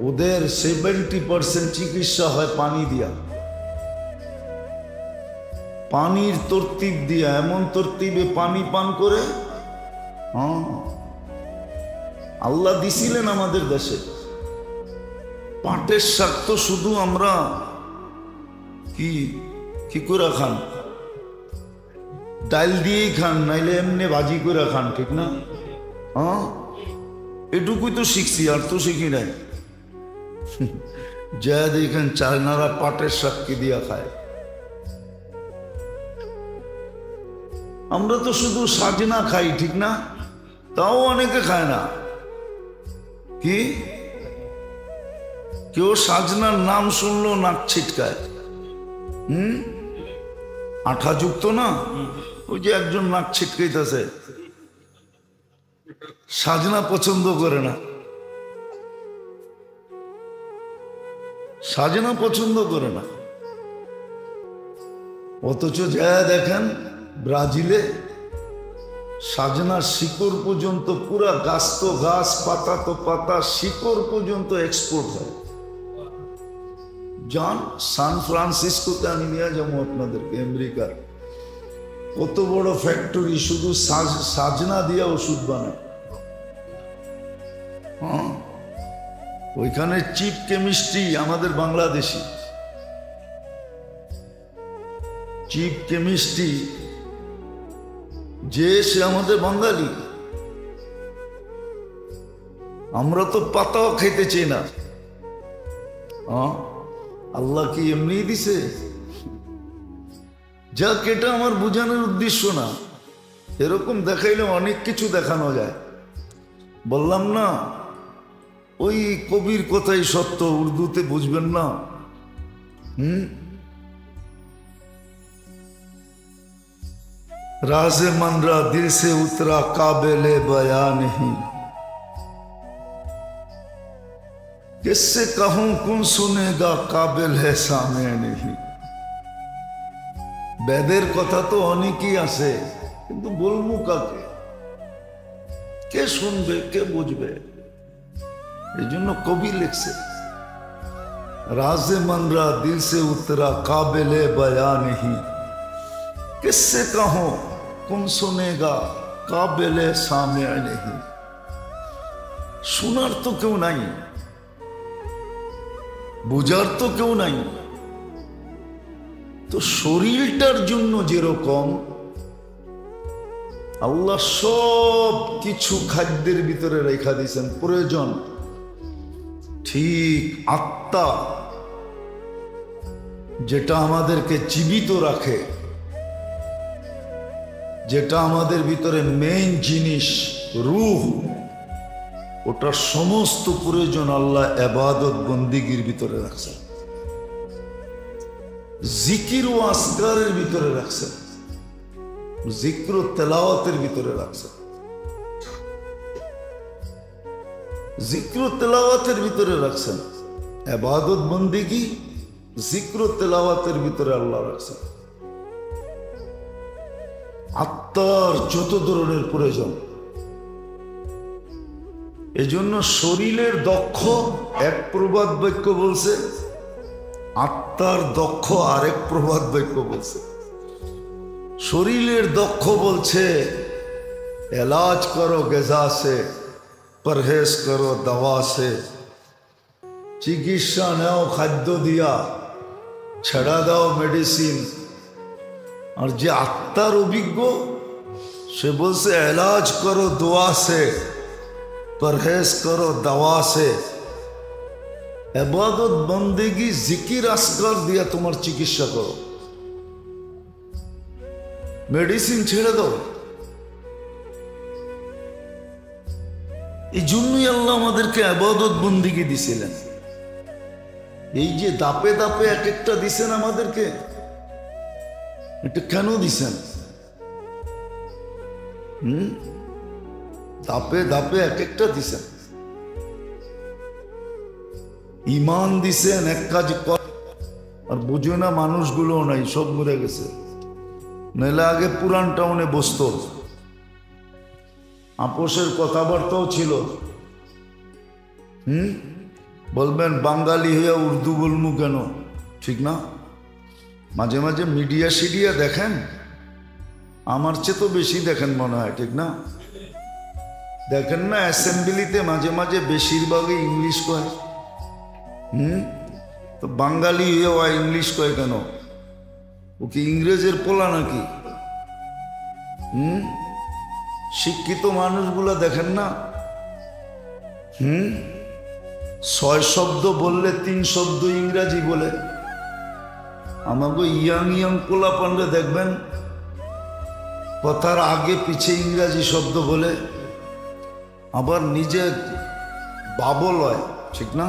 ওদের 70% চিকিৎসা হয় পানি দিয়া, পানির তরতিব দিয়া, এমন তরতিবে পানি পান করে। হ্যাঁ, আল্লাহ দিছিলেন আমাদের দেশে পাটের শাক, তো শুধু আমরা কি কি করে খান, ডাল দিয়েই খান, নাইলে এমনি ভাজি করে খান, ঠিক না? হ্যাঁ, এটুকুই তো শিখছি, আর তো শিখি নাই। যা দেখেন চায়নারা পাটের শাক কি দিয়া খায়, আমরা তো শুধু সাজনা খাই, ঠিক না? তাও অনেকে খায় না। কি কেউ সাজনার নাম শুনলো নাক ছিটকায়। আঠা যুক্ত না, ওই যে একজন নাক ছিটকাইতেছে, সাজনা পছন্দ করে না, সাজনা পছন্দ করে না। অথচ যা দেখেন ব্রাজিলে সাজনার শিকড় পর্যন্ত, পুরা গাছ তো গাছ, পাতা তো পাতা, শিকড় পর্যন্ত এক্সপোর্ট হয়। যান সান ফ্রান্সিসকোতে আমি নিয়ে যাবো আপনাদেরকে, আমেরিকার কত বড় ফ্যাক্টরি, শুধু সাজনা দিয়ে ওষুধ বানায়। হ্যাঁ, ওইখানে চিপ কেমিস্ট্রি আমাদের বাংলাদেশি, চিপ কেমিস্ট্রি যে সে আমাদের বাঙালি। আমরা তো পাতাও খাইতে চাই না। আল্লাহ কি এমনি দিছে? যাক, এটা আমার বোঝানোর উদ্দেশ্য না, এরকম দেখাইলে অনেক কিছু দেখানো যায়। বললাম না, ওই কবির কথাই সত্য, উর্দুতে বুঝবেন না। राज़े मनरा दिल से उतरा काबिले बया नहीं, किससे कहूं कौन सुनेगा काबिल है सामे नहीं। বেদের কথা তো অনেকই আছে, কিন্তু বলবো কাকে? কে শুনবে, কে বুঝবে? এই জন্য কবি লিখছে, राज़े मनरा दिल से उतरा काबिले बया नहीं, किससे कहो कौन सुनेगा काबिले सामिअ नहीं। শোনার তো কেউ নাই, বুঝার তো কেউ নাই। তো শরীরটার জন্য যেরকম আল্লাহ সব কিছু খাদ্যের ভিতরে রেখা দিয়েছেন প্রয়োজন, ঠিক আত্মা যেটা আমাদেরকে জীবিত রাখে, যেটা আমাদের ভিতরে মেইন জিনিস রূহ, ওটার সমস্ত প্রয়োজন আল্লাহ ইবাদত বন্দিগির ভিতরে রাখছেন, জিকির ও আসকারের ভিতরে রাখছেন, জিক্র ও তেলাওয়াতের ভিতরে রাখছেন, জিক্র ও তেলাওয়াতের ভিতরে রাখছেন। ইবাদত বন্দিগি জিক্র ও তেলাওয়াতের ভিতরে আল্লাহ রাখছেন। আত্মার যত ধরনের প্রয়োজন, এজন্য শরীরের দক্ষ এক প্রবাদ বাক্য বলছে, আত্মার দক্ষ আরেক প্রবাদ বাক্য বলছে। শরীরের দক্ষ বলছে এলাজ করো গেজা সে, পরহেজ করো দাওয়া সে, চিকিৎসা নেও খাদ্য দিয়া, ছেড়া দাও মেডিসিন। আর যে আত্মার অভিজ্ঞ সে বলছে এলাজ করো দোয়া সে, পরহেজ করো দাওয়া সে। ইবাদত বন্দেগি জিকির আসকার দিয়া তোমার চিকিৎসা করো, মেডিসিন ছেড়ে দাও। এই জন্যই আল্লাহ আমাদেরকে ইবাদত বন্দেগি দিছিলেন। এই যে দাপে দাপে এক একটা দিছেন আমাদেরকে, এটা কেন দিছেন? দাপে দাপে এক একটা দিছেন। ইমান দিছেন, এক কাজ কর, আর বুঝো না মানুষগুলো নাই, সব মরে গেছে। নইলে আগে পুরান টাউনে বসত, আপোষের কথাবার্তাও ছিল। বলবেন বাঙালি হইয়া উর্দু বলমু কেন? ঠিক না? মাঝে মাঝে মিডিয়া সিডিয়া দেখেন, আমার চেয়ে তো বেশি দেখেন মনে হয়, ঠিক না? দেখেন না অ্যাসেম্বলিতে মাঝে মাঝে বেশিরভাগই ইংলিশ কয়। তো বাঙালি হইয়া ইংলিশ কয় কেন? ও কি ইংরেজের পোলা নাকি? শিক্ষিত মানুষগুলা দেখেন না, 6 শব্দ বললে 3 শব্দ ইংরাজি বলে। আমাকে ইয়াং ইয়াং পোলা পান্ডে দেখবেন কথার আগে পিছে ইংরাজি শব্দ বলে, আবার নিজে বাবল হয়, ঠিক না?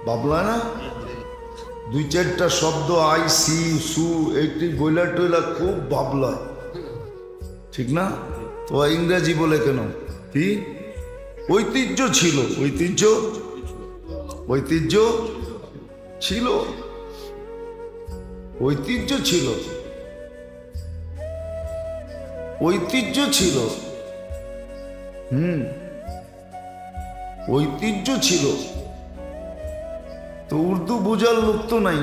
বাবলায় না, 2-4টা শব্দ আই সি সু এইটি বইলা টইলা খুব বাবলায়, ঠিক না? তো ইংরাজি বলে কেন? কি ঐতিহ্য ছিল, ঐতিহ্য ঐতিহ্য ছিল, ঐতিহ্য ছিল, ঐতিহ্য ছিল, ঐতিহ্য ছিল। তো উর্দু বোঝার লোক তো নাই,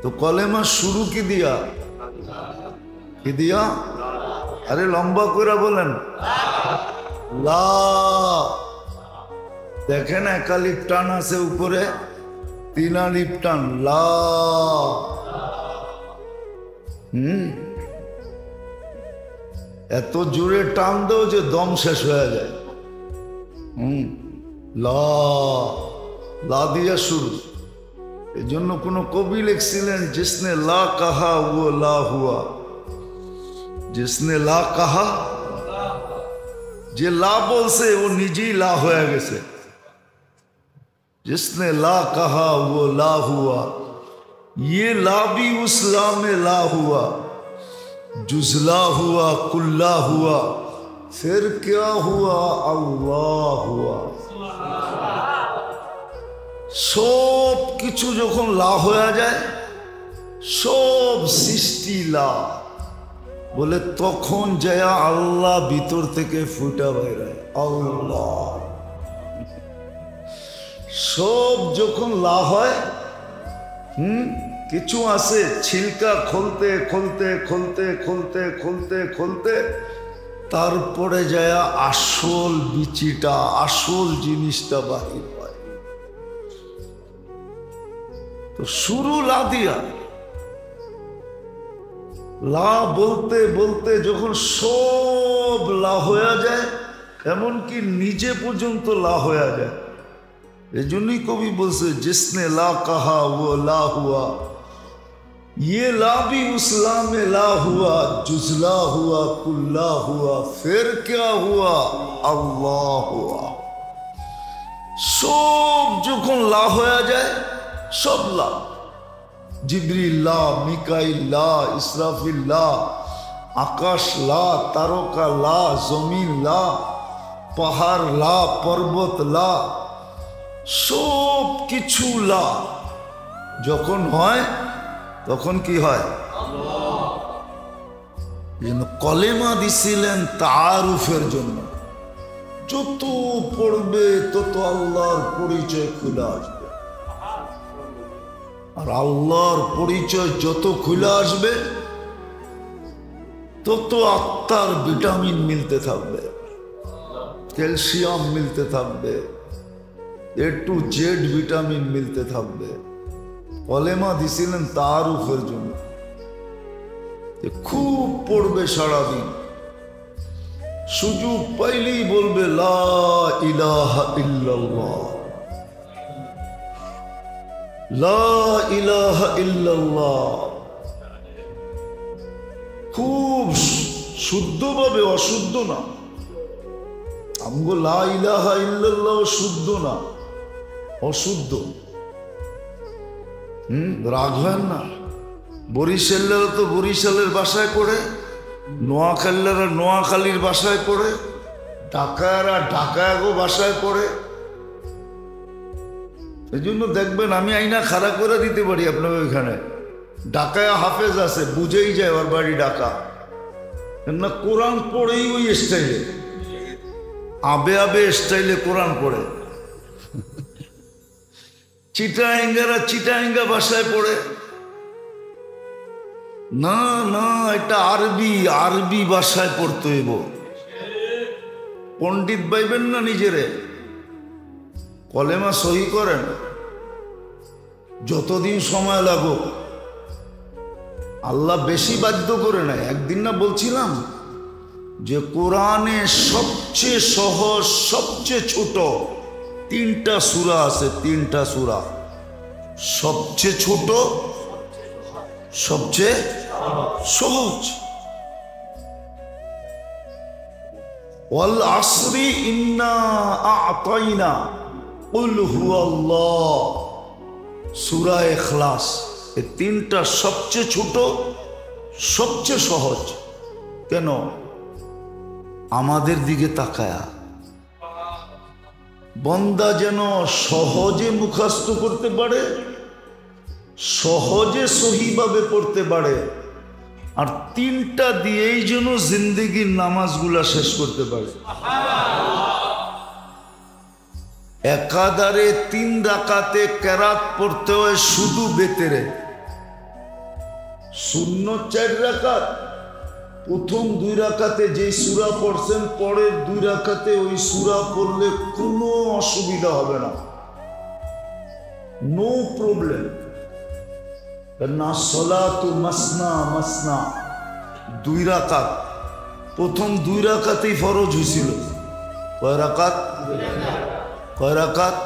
তো কলেমা শুরু কি দিয়া? কি দিয়া? আরে লম্বা করে বলেন, লা। দেখেন একালিপ টান আছে উপরে, 3 আলিপ টান, লা। এত জোরে টান দাও যে দম শেষ হয়ে যায়। লা, লা দিয়া শুরু। এই জন্য কোন কবি লিখছিলেন, জিসনে লা কাহা ও লা হুয়া, জিসনে লা কাহা, যে লা বলছে ও নিজেই লা হয়ে গেছে। जिसने ला कहा वो ला हुआ, ये ला भी उस ला में ला हुआ, जुजला हुआ, कुल्ला हुआ, फिर क्या हुआ? अल्लाह हुआ। सब किछु যখন লা হয়ে যায়, সব সৃষ্টি লা। বলে তখন যায় আল্লাহ ভিতর থেকে ফুটা বাইরে। আল্লাহ সব যখন লা হয়, কিছু আছে ছিলকা খুলতে খুলতে খুলতে খুলতে খুলতে খুলতে তারপরে যায় আসল বিচিটা, আসল জিনিসটা বাহির হয়। তো শুরু লা দিয়া, লা বলতে বলতে যখন সব লা হয়ে যায়, এমনকি নিজে পর্যন্ত লা হয়ে যায়। এই জন্যই কবি বলছে জিসনে লা কাহা ও লা হুয়া, ये ला भी उस ला में ला हुआ, जुजला हुआ कुल्ला हुआ, फिर क्या हुआ अल्लाह हुआ। सब যখন লা হয়ে যায়, সব লা, জিবরিল লা, মিকাইল লা, ইসরাফিল লা, আকাশ লা, তারকা লা, জমিন লা, পাহাড় লা, পর্বত লা, সব কিছু লা যখন হয় তখন কি হয়? কলেমা দিছিলেন তাআরুফের জন্য। যত পড়বে তত আল্লাহর পরিচয় খুলে আসবে, আর আল্লাহর পরিচয় যত খুলে আসবে তত আত্মার ভিটামিন মিলতে থাকবে, ক্যালসিয়াম মিলতে থাকবে, A to Z ভিটামিন মিলতে থাকবে। কলেমা দিছিলেন তাআরুফের জন্য। খুব পড়বে সারাদিন, সুযোগ পাইলেই বলবে লা ইলাহা ইল্লাল্লাহ, লা ইলাহা ইল্লাল্লাহ। খুব শুদ্ধভাবে, অশুদ্ধ না। আমগো লা ইলাহা ইল্লাল্লাহ শুদ্ধ না, অশুদ্ধ। রাখবেন না। বরিশালেরা তো বরিশালের ভাষায় পড়ে, নোয়াখালীরা নোয়াখালীর ভাষায় পড়ে, ঢাকায়রা ঢাকায়গো ভাষায় পড়ে। এই জন্য দেখবেন আমি আইনা খাড়া করে দিতে পারি আপনার ওইখানে। ঢাকায় হাফেজ আছে, বুঝেই যায় ওর বাড়ি ঢাকা, না কোরআন পড়েই ওই স্টাইলে, আবে আবে স্টাইলে কোরআন পড়ে। চিটাঙ্গারা চিটাঙ্গা ভাষায় পড়ে। না না, এটা আরবি, আরবি ভাষায় পড়তে হইব। পণ্ডিত পাইবেন না নিজেরে, কলেমা সহি করেন, যতদিন সময় লাগুক। আল্লাহ বেশি বাধ্য করে নাই। একদিন না বলছিলাম যে কোরআনে সবচেয়ে সহজ, সবচেয়ে ছোট তিনটা সূরা আছে, তিনটা সূরা। সবচেয়ে ছোট, সবচেয়ে সহজ। ওয়াল আসরি ইন্না আ'তাইনা কুল হুয়াল্লাহ, সূরা ইখলাস। এই তিনটা সবচেয়ে ছোট, সবচেয়ে সহজ। কেন? আমাদের দিকে তাকায়া বন্দা যেন সহজে মুখস্থ করতে পারে, সহজে সহিভাবে পড়তে পারে, আর তিনটা দিয়েই যেন জিন্দেগির নামাজগুলা শেষ করতে পারে। একাধারে 3 রাকাতে কেরাত পড়তে হয় শুধু বেতেরে। সুন্নত 4 রাকাত, প্রথম 2 রাকাতে যেই সূরা পড়ছেন, পরের 2 রাকাতে ওই সূরা পড়লে কোনো অসুবিধা হবে না, নো প্রবলেম। না সলাতু মাসনা মাসনা, 2 রাকাত। প্রথম 2 রাকাতেই ফরজ হয়েছিল। কয় রাকাত? কয় রাকাত?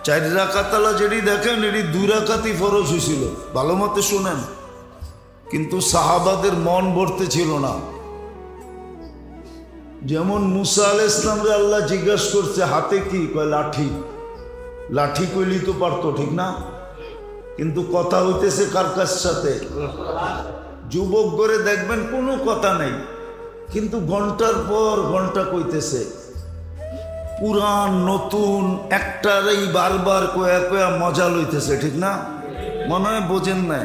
4 রাকাত আলা যেটি দেখেন, এটি 2 রাকাতই ফরজ হয়েছিল। ভালো মতে শোনেন। কিন্তু সাহাবাদের মন ভরতে ছিল না। যেমন মুসা আলাইহিস সালামরে আল্লাহ জিজ্ঞাসা করছে হাতে কি? কয় লাঠি। লাঠি কইলি তো পারতো, ঠিক না? কিন্তু কথা হইতেছে কার কাছ সাথে? যুবক করে দেখবেন কোনো কথা নেই, কিন্তু ঘন্টার পর ঘন্টা কইতেছে। পুরান নতুন একটারই বারবার কয়া কয়া মজা লইতেছে, ঠিক না? মনে হয় বোঝেন না।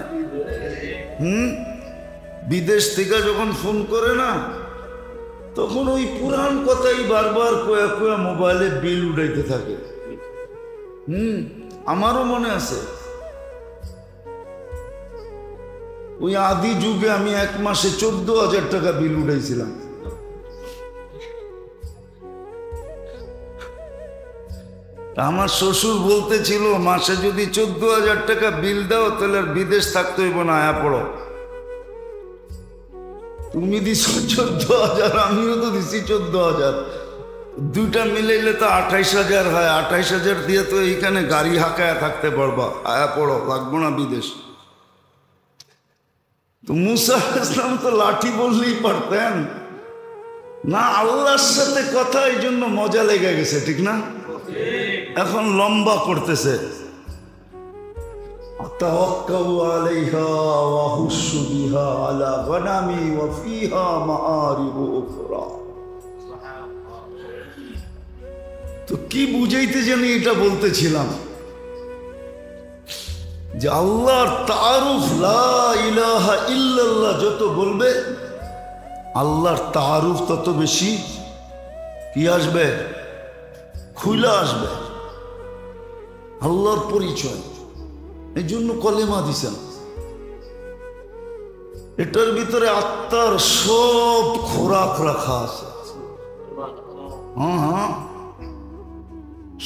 বিদেশ থেকে যখন ফোন করে না, তখন ওই পুরান কথাই বারবার কয়া কয়া মোবাইলে বিল উঠাইতে থাকে। আমারও মনে আছে, ওই আদি যুগে আমি এক মাসে 14,000 টাকা বিল উঠাইছিলাম। আমার শ্বশুর বলতেছিল, মাসে যদি 14,000 টাকা বিল দাও তাহলে আর বিদেশ থাকতে হইব না, আয়া পড়ো। তুমি দিছো 14,000, আমিও তো দিছি 14,000, দুইটা মিলাইলে তো 28,000 হয়। 28,000 দিয়ে তো এইখানে গাড়ি হাঁকায়া থাকতে পারবা, আয়া পড়ো, লাগবো না বিদেশ। তো মুসা ইসলাম তো লাঠি বললেই পারতেন না, আল্লাহর সাথে কথা, এই জন্য মজা লেগে গেছে, ঠিক না? এখন লম্বা করতেছে, আতাওয়াক্কাউ আলাইহা ওয়া হুশু বিহা আলা গনামি ওয়া ফিহা মাআরিবু উখরা। তো কি বুঝাইতে জানি এটা বলতেছিলাম যে আল্লাহর তারুফ, লা ইলাহা ইল্লাল্লাহ যত বলবে, আল্লাহর তারুফ তত বেশি কি আসবে, খুলে আসবে, আল্লাহর পরিচয়। এই জন্য কলেমা দিছেন। এটার ভিতরে আত্মার সব খোরাক রাখা আছে। হ্যাঁ,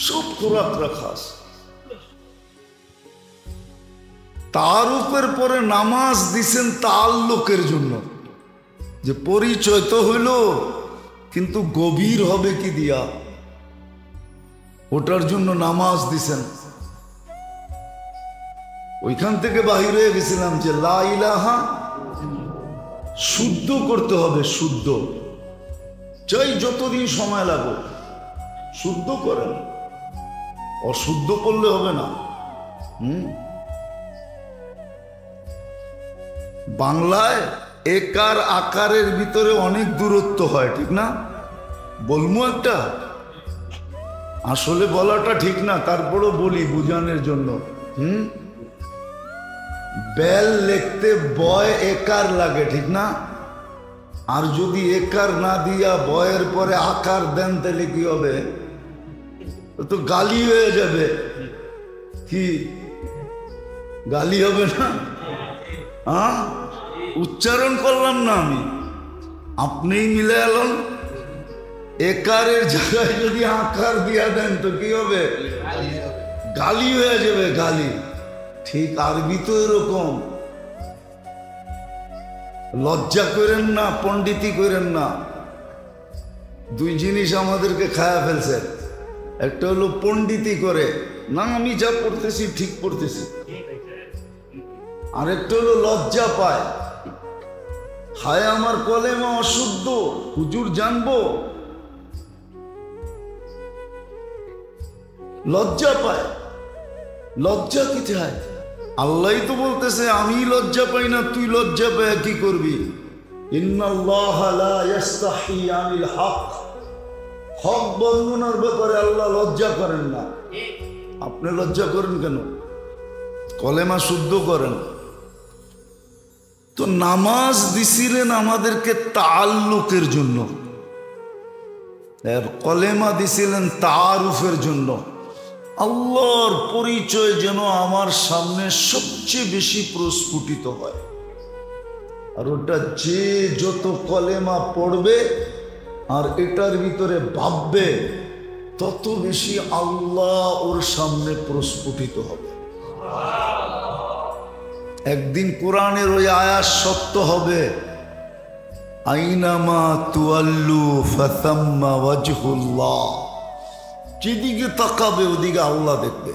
সব খোরাক রাখা আছে। তারুফের পরে নামাজ দিছেন তাআল্লুকের জন্য, যে পরিচয় তো হইল, কিন্তু গভীর হবে কি দিয়া, ওটার জন্য নামাজ দিছেন। ওইখান থেকে বাহির হয়ে গেছিলাম যে লা ইলাহা শুদ্ধ করতে হবে, শুদ্ধ, চাই যতদিন সময় লাগুক শুদ্ধ করেন, অশুদ্ধ করলে হবে না। বাংলায় একার আকারের ভিতরে অনেক দূরত্ব হয়, ঠিক না? বলবো একটা, আসলে বলাটা ঠিক না, তারপরও বলি বুঝানোর জন্য। বেল লিখতে বয় একার লাগে, ঠিক না? আর যদি একার না দিয়া বয়ের পরে আকার দেন তাহলে কি হবে? তো গালি হয়ে যাবে। কি গালি হবে না? হ্যাঁ, উচ্চারণ করলাম না আমি, আপনিই মিলে এলেন। একারের জায়গায় যদি আকার দিয়া দেন তো কি হবে? গালি হয়ে যাবে, গালি। ঠিক আরবি তো এরকম। লজ্জা করেন না, পণ্ডিতি করেন না। দুই জিনিস আমাদেরকে খায়া ফেলছে। একটা হলো পণ্ডিতি করে, না আমি যা পড়তেছি ঠিক পড়তেছি। আরেকটা হলো লজ্জা পায়, হায় আমার কলেমা অশুদ্ধ, হুজুর জানবো, লজ্জা পায়। লজ্জা কি চায়? আল্লাহই তো বলতেছে আমি লজ্জা পাই না, তুই লজ্জা পায় কি করবি? ইন্নাল্লাহা লা ইস্তাহি আনিল হক। হক বর্ণনার ব্যাপারে আল্লাহ লজ্জা করেন না। আপনি লজ্জা করেন কেন? কলেমা শুদ্ধ করেন। তো নামাজ দিছিলেন আমাদেরকে তাআল্লুকের জন্য, আর কলেমা দিছিলেন তাআরুফের জন্য। আল্লাহর পরিচয় যেন আমার সামনে সবচেয়ে বেশি প্রস্ফুটিত হয়। আর ওটা যে যত কলেমা পড়বে আর এটার ভিতরে ভাববে, তত বেশি আল্লাহ ওর সামনে প্রস্ফুটিত হবে। একদিন কোরআনের ওই আয়াত সত্য হবে, আইনামা তুআল্লু ফাতাম্মা ওয়াজহুল্লাহ। যেদিকে তাকাবে ওদিকে আল্লাহ দেখবে।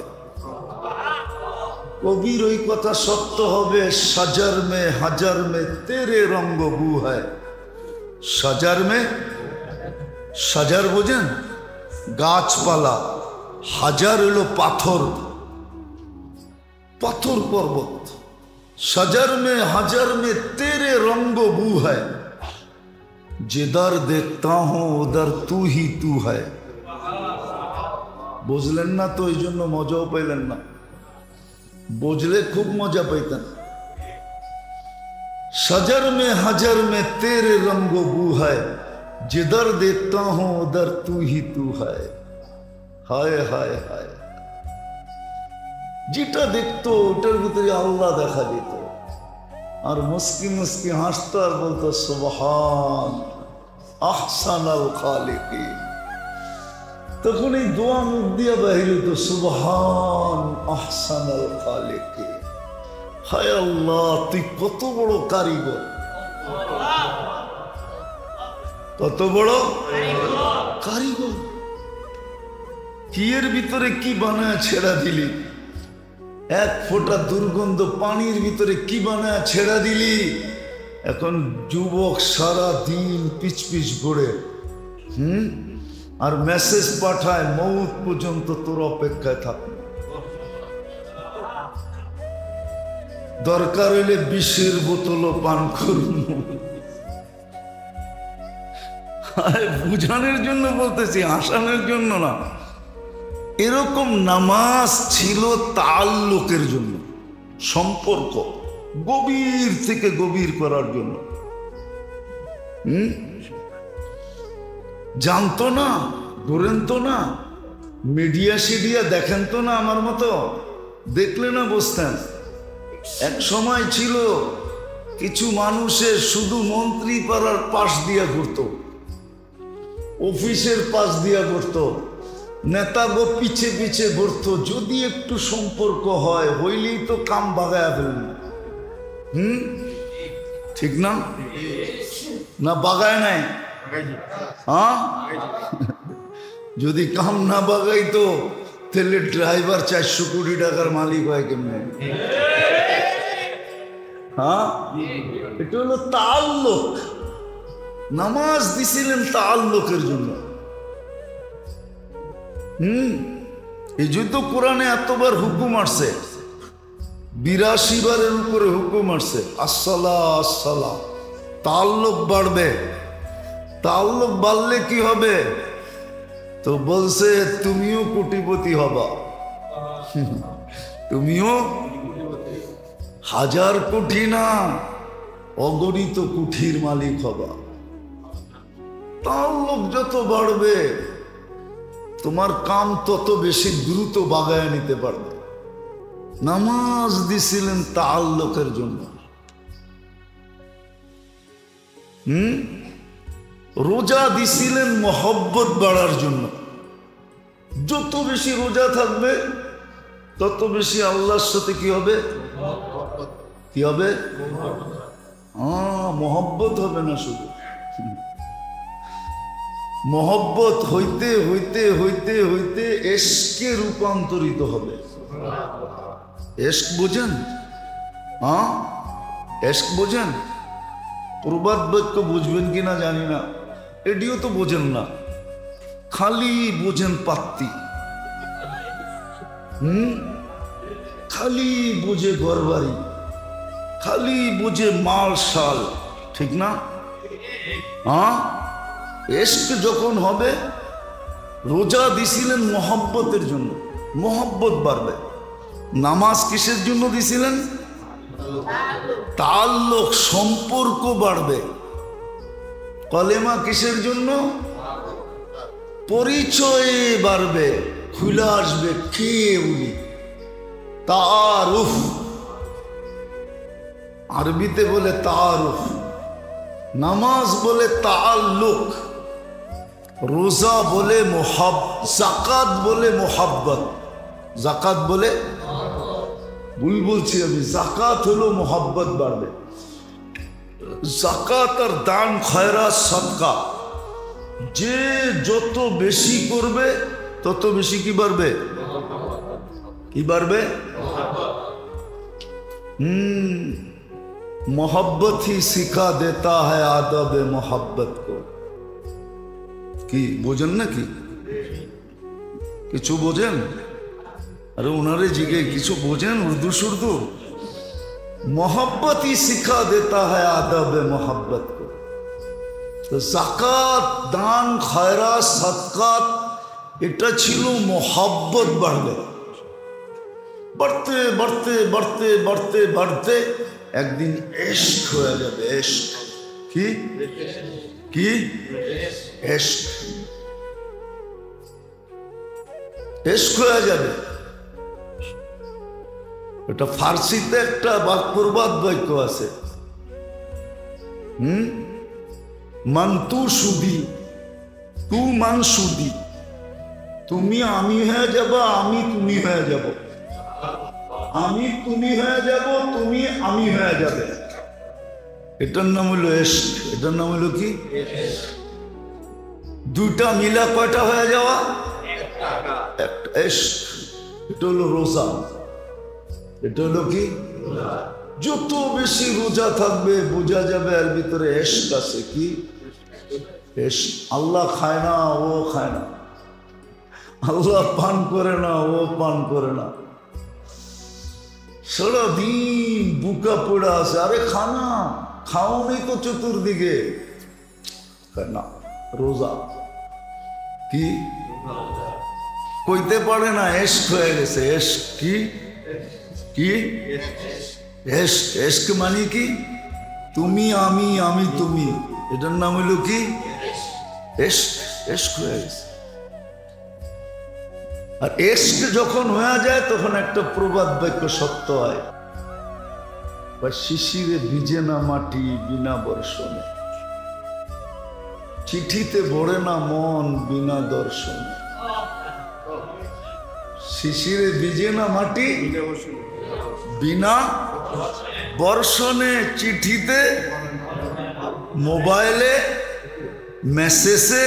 কবির ওই কথা সত্য হবে, সাজার মে হাজার মে তেরে রঙ্গ বু হয়। সাজার মে, সাজার বোঝেন? গাছপালা। হাজার হলো পাথর, পাথর পর্বত। সাজার মে হাজার মে তেরে রঙ্গ বু হয়। जिधर देखता हूं उधर तू ही तू है। বুঝলেন না তো, এই জন্য মজাও পাইলেন না। বুঝলে খুব মজা পাইতেন। शजर में हजर में तेरे रंगो बू है, जिधर देखता हूं उधर तू ही तू है। हाय हाय हाय, যেটা দেখতো ওটার ভিতরে আল্লাহ দেখা দিত, আর মুস্কি মুস্কি হাসতো আর বলতো সুবহান আহসানাল খালিকিন। তখন এই দোয়া মুখ দিয়া বাহির হইতো সুবহান আহসানাল খালিকিন। হায় আল্লাহ, তুই কত বড় কারিগর, কত বড় কারিগর। কি এর ভিতরে কি বানায় ছেড়া দিলি, এক ফোঁটা দুর্গন্ধ পানির ভিতরে কি বানায় ছেড়া দিলি। এখন যুবক সারা দিন পিচ পিচ করে আর মেসেজ পাঠায় মৌত পর্যন্ত তোর অপেক্ষায় থাকবে, দরকার হইলে বিষের বোতলও পান করুন। বুঝানোর জন্য বলতেছি, হাসানোর জন্য না। এরকম নামাজ ছিল তাল্লুকের জন্য, সম্পর্ক গভীর থেকে গভীর করার জন্য। জানতো না, ধরেন তো না, মিডিয়া সিডিয়া দেখেন তো না, আমার মতো দেখলে না বসতেন। এক সময় ছিল কিছু মানুষের শুধু মন্ত্রী পাড়ার পাশ দিয়া ঘুরতো, অফিসের পাশ দিয়া ঘুরতো, নেতাগো পিছে পিছে ঘুরতো। যদি একটু সম্পর্ক হয় হইলেই তো কাম বাগায়া ফেলবে। ঠিক না? না বাগায় নাই? হ্যাঁ, যদি কাম না বাগাইতো তাহলে ড্রাইভার 400 কোটি টাকার মালিক হয় কেমনে? হ্যাঁ, এটা হলো তাআল্লুক। নামাজ দিছিলেন তাআল্লুকের জন্য। এই জন্য কোরআনে এতবার হুকুম আসছে, 82 বারের উপরে হুকুম আসছে আসসালা আসসালা। তাআল্লুক বাড়বে, তাআল্লুক বাড়লে কি হবে? তো বলছে তুমিও কোটিপতি হবা, তুমিও 1000 কোটি না অগণিত কোটির মালিক হবা। তাআল্লুক যত বাড়বে তোমার কাম তত বেশি দ্রুত বাগায় নিতে পারবে। নামাজ দিছিলেন তাআল্লুকের জন্য। রোজা দিছিলেন মহব্বত বাড়ার জন্য। যত বেশি রোজা থাকবে তত বেশি আল্লাহর সাথে কি হবে? কি হবে? মহব্বত হবে না, শুধু মহব্বত হইতে হইতে হইতে হইতে এশকে রূপান্তরিত হবে। এশক বোঝেন? এশক বোঝেন? প্রবাদ বাক্য বুঝবেন কিনা জানি না, এটিও তো বোঝেন না, খালি বোঝেন পাত্তি। খালি বোঝে ঘরবাড়ি, খালি বোঝে মাল শাল, ঠিক না? এশক যখন হবে, রোজা দিছিলেন মহব্বতের জন্য, মহব্বত বাড়বে। নামাজ কিসের জন্য দিছিলেন? তাআল্লুক, সম্পর্ক বাড়বে। কলেমা কিসের জন্য? পরিচয় বাড়বে, খুলে আসবে কে উনি, তাআরুফ। আরবিতে বলে তাআরুফ, নামাজ বলে তাআল্লুক, রোজা বলে জাকাত বলে মোহাব্বত। জাকাত বলে, ভুল বলছি আমি, জাকাত হলো মোহাব্বত বাড়বে। জাকাত আর দান খয়রাত সদকা যে যত বেশি করবে তত বেশি কি বাড়বে? কি বাড়বে? मोहब्बत ही सिखा देता है आदब मोहब्बत को। কি বোঝেন নাকি? কিছু বোঝেন? अरे उन्हारे जिगे किछु बोझेन उर्दू शुर्दू? मोहब्बत ही सिखा देता है आदब मोहब्बत को। तो जाकात दान खैरात सदकात এটা ছিল मोहब्बत বাড়বে। बढ़ते बढ़ते बढ़ते बढ़ते बढ़ते एक दिन इश्क हो जाए। इश्क की इश्क इश्क हो जाए। এটা ফার্সিতে একটা প্রবাদ বাক্য আছে, মান তু সুদি, তু মান সুদি, তুমি আমি হয়ে যাব, আমি তুমি হয়ে যাব, আমি তুমি হয়ে যাব, তুমি আমি হয়ে যাবে। এটার নাম হলো ইশক। এটার নাম হলো কি? দুইটা মিলা কয়টা হয়ে যাওয়া? একটা ইশক। এটা হলো রোজা। এটা হলো কি? যত বেশি রোজা থাকবে বোঝা যাবে এর ভিতরে ইশক আছে। কি ইশক? আল্লাহ খায় না, ও খায় না, আল্লাহ পান করে না, ও পান করে না, সারাদিন বুকা পড়ে আছে। আরে খানা খাও নেই তো চতুর্দিকে না। রোজা কি কইতে পারে না, ইশক হয়ে গেছে। ইশক কি? কি ইশক? ইশক মানে কি? তুমি আমি, আমি তুমি। এটার নাম হলো কি? ইশক। ইশক হয়ে গেছে। আর ইশক যখন হয়ে যায় তখন একটা প্রবাদ বাক্য সত্য হয়, শিশিরে ভিজে না মাটি বিনা বর্ষণে, চিঠিতে ভরে না মন বিনা দর্শনে। শিশিরে ভিজে না মাটি বিনা বর্ষণে, চিঠিতে, মোবাইলে, মেসেজে,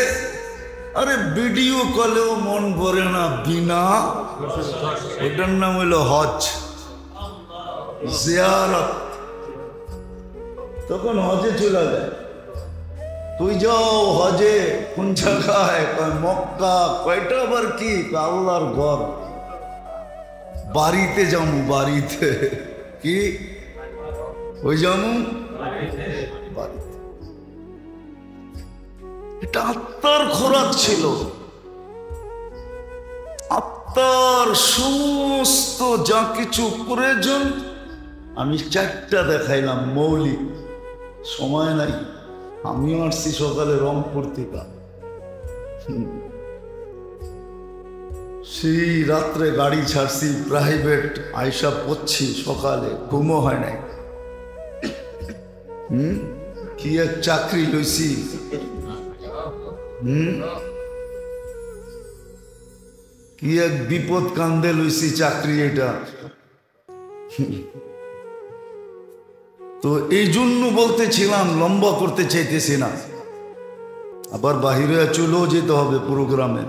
আরে ভিডিও কলেও মন ভরে না বিনা। ওটার নাম হইল হজ, জিয়ারত। তখন হজে চলে যায়। তুই যাও হজে কোন জায়গায়? মক্কা। কয়টা আবার কি? আল্লাহর ঘর। বাড়িতে যামু, বাড়িতে। কি ওই যামু? বাড়িতে। এটা আত্মার খোরাক ছিল। আত্মার সমস্ত যা কিছু প্রয়োজন আমি চারটা দেখাইলাম মৌলিক। সময় নাই, আমিও আসছি সকালে রংপুর থেকে, সেই রাত্রে গাড়ি ছাড়ছি প্রাইভেট, আইসা পড়ছি সকালে, ঘুমও হয় নাই। কি এক চাকরি লইছি, কি এক বিপদ কান্দে লইছি চাকরি এটা। তো এই জন্য বলতেছিলাম, লম্বা করতে চাইতেছি না, আবার বাহিরে চলেও যেতে হবে প্রোগ্রামে।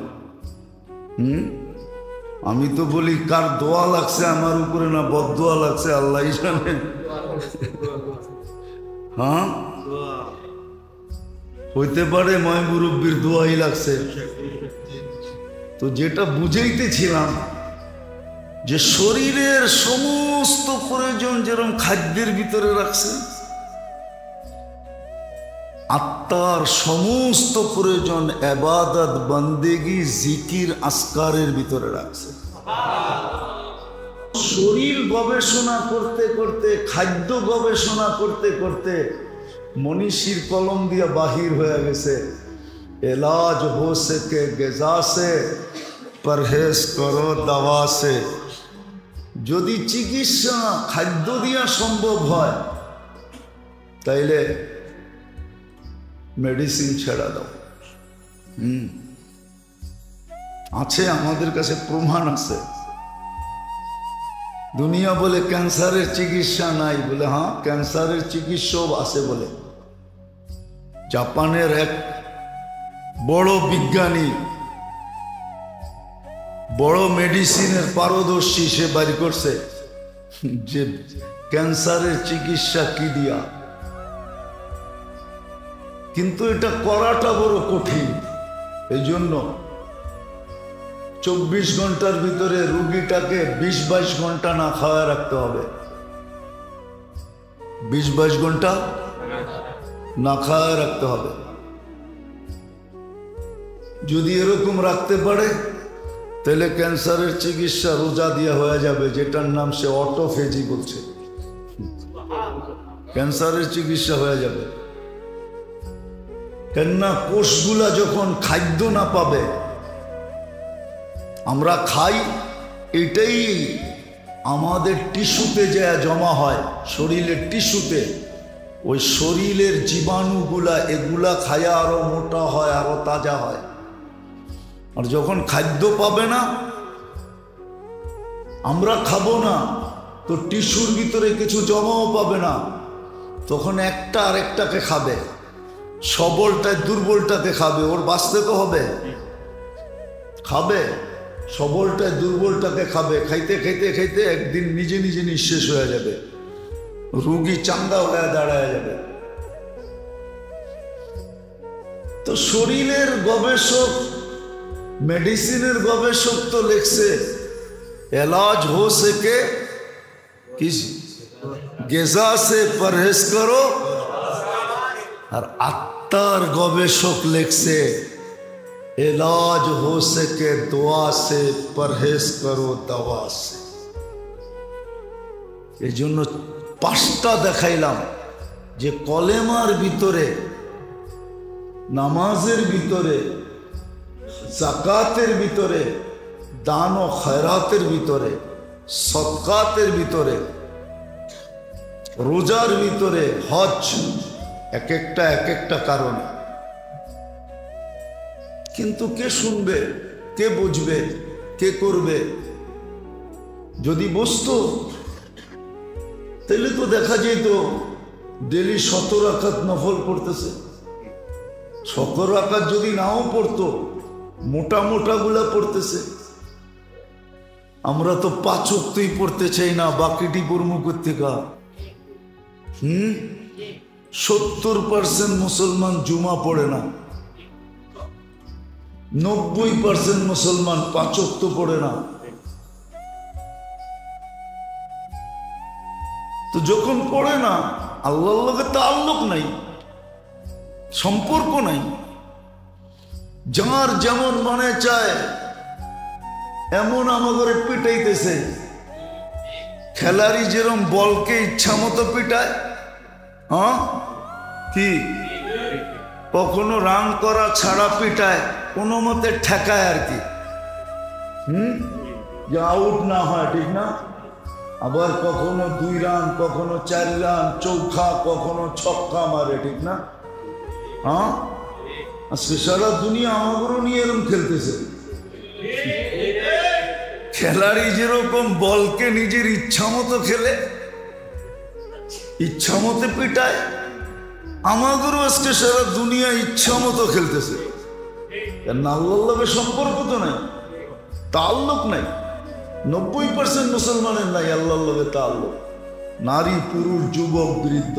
আমি তো বলি কার দোয়া লাগছে আমার উপরে, না বদদোয়া লাগছে আল্লাহ জানে। হ্যাঁ, হইতে পারে ময় মুরব্বীর দোয়াই লাগছে। তো যেটা বুঝাইতেছিলাম যে শরীরের সমস্ত প্রয়োজন যেরকম খাদ্যের ভিতরে রাখছে, আত্মার সমস্ত প্রয়োজন ইবাদত, বন্দেগি, জিকির, আসকারের ভিতরে রাখছে। শরীর গবেষণা করতে করতে, খাদ্য গবেষণা করতে করতে মনীষীর কলম দিয়ে বাহির হয়ে গেছে, এলাজ হো সকে গজা সে, পরহেজ করো দাওয়া সে। যদি চিকিৎসা খাদ্য দিয়া সম্ভব হয় তাইলে মেডিসিন ছেড়া দাও। আছে, আমাদের কাছে প্রমাণ আছে। দুনিয়া বলে ক্যান্সারের চিকিৎসা নাই, বলে হ্যাঁ ক্যান্সারের চিকিৎসাও আছে বলে। জাপানের এক বড় বিজ্ঞানী, বড় মেডিসিনের পারদর্শী, সে বাড়ি করছে যে ক্যান্সারের চিকিৎসা কি দিয়া। কিন্তু এটা করাটা বড় কঠিন। এই জন্য 24 ঘন্টার ভিতরে রুগীটাকে 20-22 ঘন্টা না খাওয়ায় রাখতে হবে। 20-22 ঘন্টা না খাওয়ায় রাখতে হবে। যদি এরকম রাখতে পারে তাহলে ক্যান্সারের চিকিৎসা রোজা দিয়া হয়ে যাবে, যেটার নাম সে অটোফেজি বলছে। ক্যান্সারের চিকিৎসা হয়ে যাবে, কেননা কোষগুলা যখন খাদ্য না পাবে, আমরা খাই, এটাই আমাদের টিস্যুতে যা জমা হয়, শরীরের টিস্যুতে, ওই শরীরের জীবাণুগুলা এগুলা খায়া আরো মোটা হয়, আরো তাজা হয়। আর যখন খাদ্য পাবে না, আমরা খাবো না, তো টিস্যুর ভিতরে কিছু জমাও পাবে না, তখন একটা আরেকটাকে খাবে, সবলটায় দুর্বলটাকে খাবে, ওর বাঁচতে তো হবে, খাবে, সবলটায় দুর্বলটাকে খাবে, খাইতে খাইতে খাইতে একদিন নিজে নিজে নিঃশেষ হয়ে যাবে, রোগী চাঙ্গা হয়ে দাঁড়ায় যাবে। তো শরীরের গবেষক, মেডিসিনের গবেষক তো লিখছে इलाज हो सके किस गेजा से परहेज करो, और আত্মার গবেষক লিখছে इलाज हो सके दुआ से परहेज करो दवा से। এই জন্য পাঁচটা দেখাইলাম যে কলেমার ভিতরে, নামাজের ভিতরে, জাকাতের ভিতরে, দান ও খয়রাতের ভিতরে, সদকাতের ভিতরে, রোজার ভিতরে, হজ, এক একটা কারণ। কিন্তু কে শুনবে, কে বুঝবে, কে করবে? যদি বসতো তাহলে তো দেখা যেত ডেলি 17 রাকাত নফল পড়তেছে। 17 রাকাত যদি নাও পড়তো, মোটা মোটা গুলা পড়তেছে। আমরা তো 5 ওয়াক্তই পড়তে চাই না, বাকিটি পড়মু কোত্থেকা? 70% মুসলমান জুমা পড়ে না, 90% মুসলমান 5 ওয়াক্ত পড়ে না। তো যখন পড়ে না, আল্লাহর লগে তাআল্লুক নাই, সম্পর্ক নাই, যার যেমন মনে চায় এমন আমাদের পিটাইতেছে। খেলারি যেরকম বলকে ইচ্ছা মতো পিটায়, হ্যাঁ কি কখনো রান করা ছাড়া পিটায়, কোনো মতে ঠেকায় আর কি, যে আউট না হয়, ঠিক না? আবার কখনো 2 রান, কখনো 4 রান, চৌখা, কখনো ছক্কা মারে, ঠিক না? হ্যাঁ, আজকে সারা দুনিয়া আমাদেরও নিয়ে এরকম খেলতেছে। খেলাড়ি যেরকম বলকে নিজের ইচ্ছা মতো খেলে, ইচ্ছা মতো পিটায়, আমাদেরও আজকে সারা দুনিয়া ইচ্ছা মতো খেলতেছে। আল্লাহর লগে সম্পর্ক তো নাই, তাআল্লুক নাই। 90% মুসলমানের নাই আল্লাহর লগে তাআল্লুক, নারী পুরুষ যুবক বৃদ্ধ,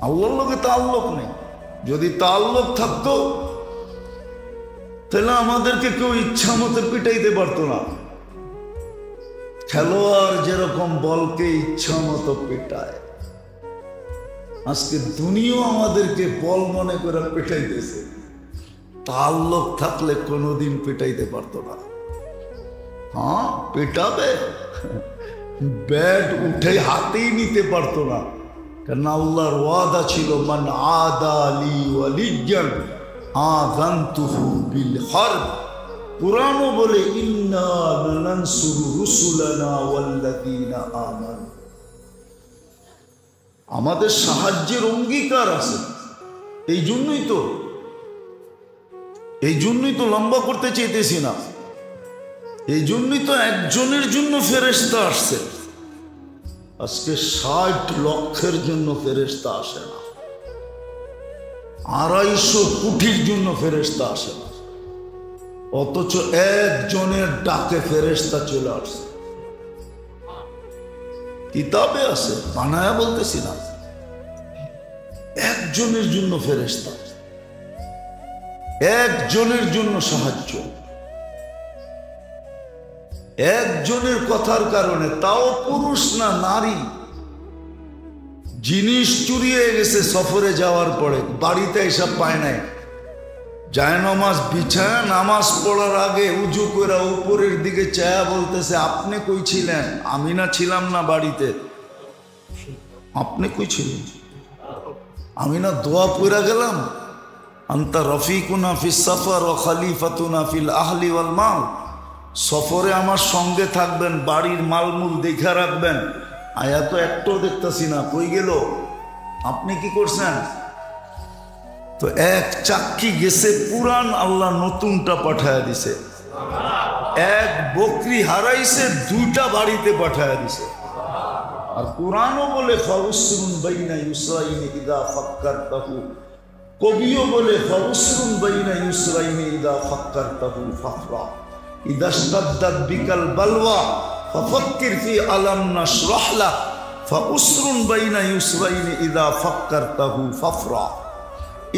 আল্লাহর লগে তাআল্লুক নেই। যদি তাআল্লুক থাকতো তাহলে আমাদেরকে কেউ ইচ্ছা মতো পিটাইতে পারতো না। খেলোয়াড় যেরকম বলকে ইচ্ছা মতো পিটায়, আজকে দুনিয়া আমাদেরকে বল মনে করে পিটাইতেছে। তাআল্লুক থাকলে কোনোদিন পিটাইতে পারতো না। হ্যাঁ, পিটাবে, ব্যাট উঠে হাতেই নিতে পারতো না, কারণ আল্লাহর ওয়াদা ছিল, মান আদা লি ওয়ালিয়ান আযানতুহু বিল হারব। কুরআনও বলে, ইন্না লানানসুরু রুসুলানা ওয়াল্লাযীনা আমানু। আমাদের সাহায্যের অঙ্গীকার আছে। এই জন্যই তো লম্বা করতে চাইতেছি না, এই জন্যই তো একজনের জন্য ফেরেশতা আসছে। আজকে 60 লক্ষের জন্য ফেরেশতা আসে না, 250 কোটির জন্য ফেরেশতা আসে না, অথচ একজনের ডাকে ফেরেশতা চলে আসছে। কিতাবে আছে, বানায়া বলতেছি না। একজনের জন্য ফেরেশতা, একজনের জন্য সাহায্য, একজনের কথার কারণে, তাও পুরুষ না নারী। জিনিস চুরি হয়ে গেছে সফরে যাওয়ার পরে, বাড়িতে এসব পায় নাই, জায়নামাজ বিছায়া নামাজ পড়ার আগে উজু করে উপরের দিকে চায়া বলতেছে, আপনি কই ছিলেন? আমি না ছিলাম না বাড়িতে। আপনি কই ছিলেন? আমি না দোয়া পড়া গেলাম, আন্তা রফিকুনা ফিস সফর ও খলিফাতুনা ফিল আহলি ওয়াল মাল। সফরে আমার সঙ্গে থাকবেন, বাড়ির মালমূল দেখা রাখবেন। আয়া তো একটাও দেখতেছি না, কই গেল? আপনি কি করছেন? তো এক চাক্কি গেছে পুরান, আল্লাহ নতুনটা পাঠায়া দিছে। এক বকরি হারাইছে, দুইটা বাড়িতে পাঠায়া দিছে। আর কুরআনও বলে ফাউসরুন বাইনা ইউসরাইনি ইদা ফাক্কারতাহু, কবিও বলে ফাউসরুন বাইনা ইউসরাইনি ইদা ফাক্কারতাহু ফাফরা, ইদা শাদ্দাত বিকাল বালওয়া ফাফাক্কির ফি আলাম নাশরাহ লাক, ফাউসরুন বাইনা ইউসরাইনি ইদা ফাক্কারতাহু ফাফরা,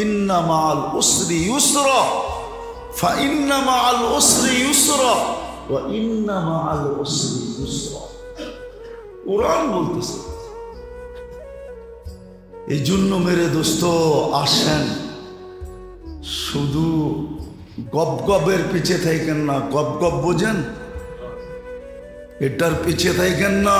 ইন্না মাআল উসরি ইউসরা, ফাইন্না মাআল উসরি ইউসরা, ওয়া ইন্না মাআল উসরি ইউসরা। কুরআন বলতেছে। এই জন্য মেরে দোস্ত আসেন, শুধু গপ গপের পিছে থাকেন না। গপ গপ বোঝেন? এটার পিছে থাকেন না।